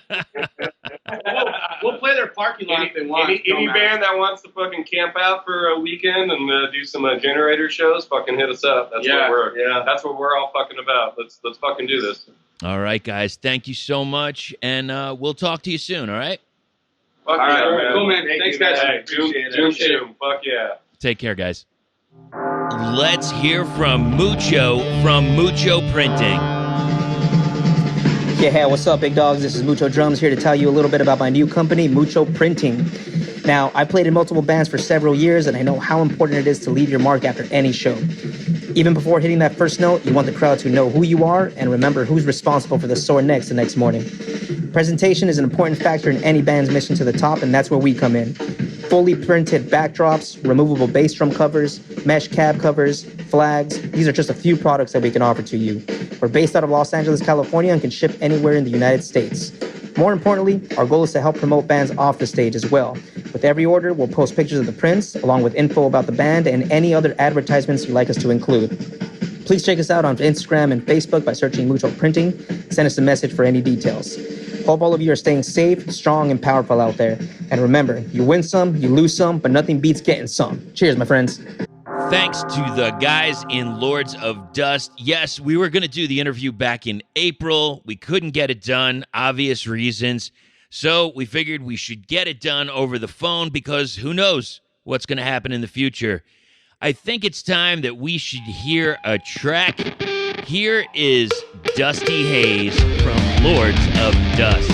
We'll play their parking lot if they want. Any band that wants to fucking camp out for a weekend and do some generator shows, fucking hit us up. That's what we're all fucking about. Let's fucking do this. All right, guys. Thank you so much, and we'll talk to you soon. All right. Fuck All right, man. cool, man. Thank Thanks, you, man. guys. Hey, appreciate it. Fuck yeah. Take care, guys. Let's hear from Mucho Printing. Yeah, what's up, big dogs? This is Mucho Drums here to tell you a little bit about my new company, Mucho Printing. Now, I played in multiple bands for several years, and I know how important it is to leave your mark after any show. Even before hitting that first note, you want the crowd to know who you are and remember who's responsible for the sore necks the next morning. Presentation is an important factor in any band's mission to the top, and that's where we come in. Fully printed backdrops, removable bass drum covers, mesh cab covers, flags. These are just a few products that we can offer to you. We're based out of Los Angeles, California, and can ship anywhere in the United States. More importantly, our goal is to help promote bands off the stage as well. With every order, we'll post pictures of the prints, along with info about the band and any other advertisements you'd like us to include. Please check us out on Instagram and Facebook by searching Mucho Printing. Send us a message for any details. Hope all of you are staying safe, strong, and powerful out there. And remember, you win some, you lose some, but nothing beats getting some. Cheers, my friends. Thanks to the guys in Lords of Dust. Yes, we were going to do the interview back in April. We couldn't get it done, obvious reasons. So we figured we should get it done over the phone because who knows what's going to happen in the future. I think it's time that we should hear a track. Here is Dusty Hayes from Lords of Dust.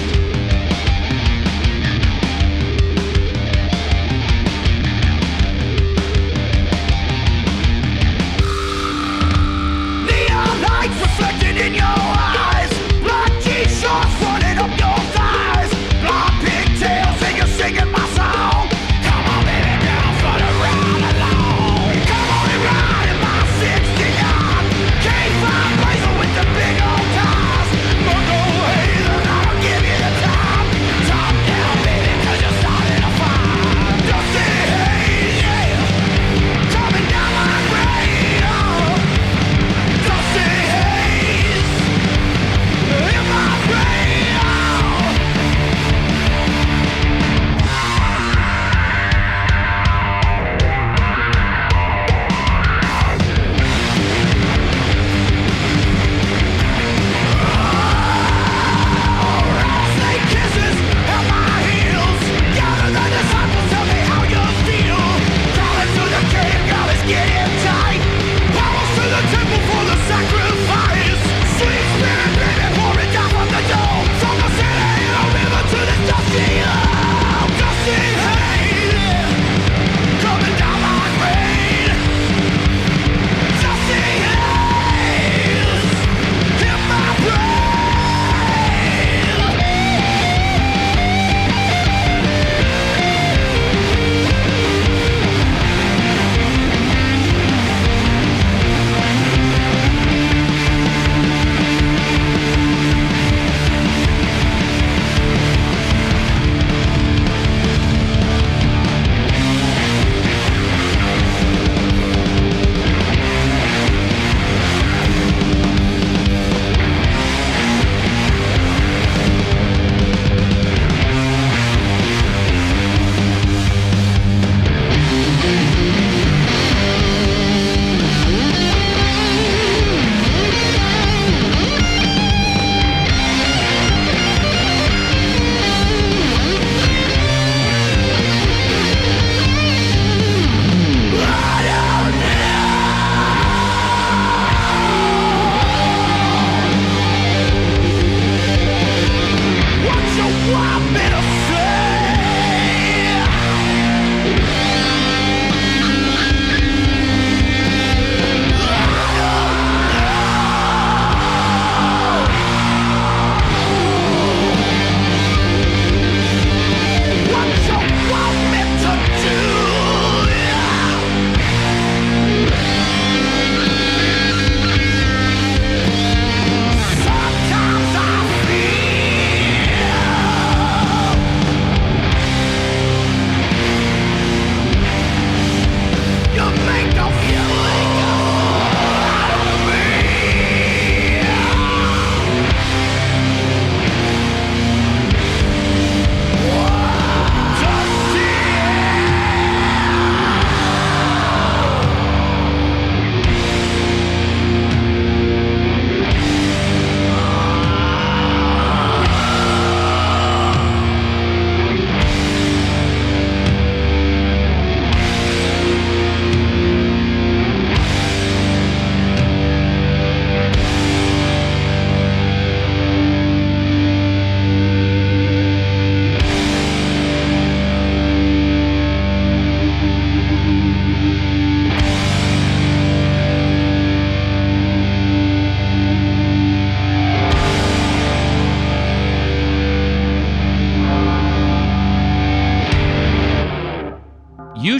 Neon lights reflected in your eyes, black t-shirts running up your thighs, blonde pigtails and you're singing my song. Come on, baby girl, for the ride along. Come on and ride in my 60-yard K5 Razor with the big old tires. Mucho Hayes and I'll give you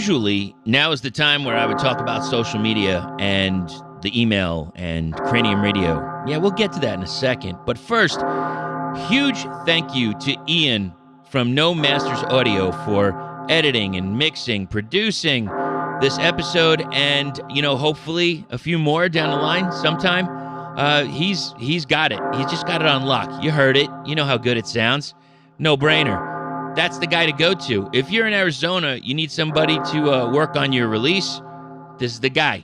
usually now is the time where I would talk about social media and the email and Cranium Radio. Yeah, we'll get to that in a second. But first, huge thank you to Ian from No Masters Audio for editing and mixing, producing this episode, and, you know, hopefully a few more down the line sometime. He's got it. He's just got it on lock. You heard it. You know how good it sounds. No brainer. That's the guy to go to. If you're in Arizona, you need somebody to work on your release, this is the guy.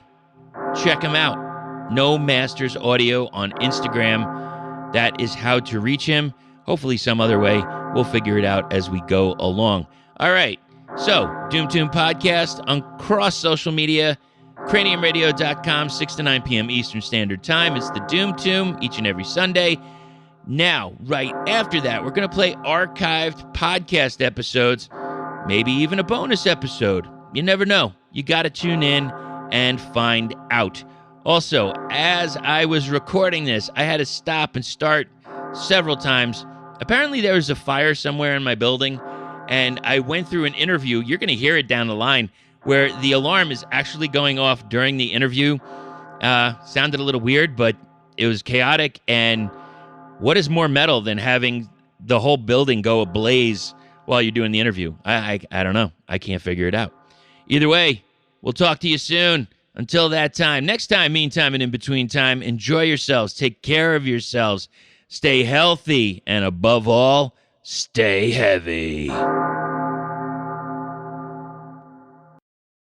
Check him out. No Masters Audio on Instagram. That is how to reach him. Hopefully some other way. We'll figure it out as we go along. All right. So, Doom Tomb Podcast on cross social media. CraniumRadio.com, 6 to 9 p.m. Eastern Standard Time. It's the Doom Tomb each and every Sunday. Now, right after that, we're going to play archived podcast episodes, maybe even a bonus episode. You never know. You got to tune in and find out. Also, as I was recording this, I had to stop and start several times. Apparently, there was a fire somewhere in my building, and I went through an interview. You're going to hear it down the line, where the alarm is actually going off during the interview. Sounded a little weird, but it was chaotic. And what is more metal than having the whole building go ablaze while you're doing the interview? I don't know. I can't figure it out. Either way, we'll talk to you soon. Until that time, next time, meantime, and in between time, enjoy yourselves. Take care of yourselves. Stay healthy. And above all, stay heavy.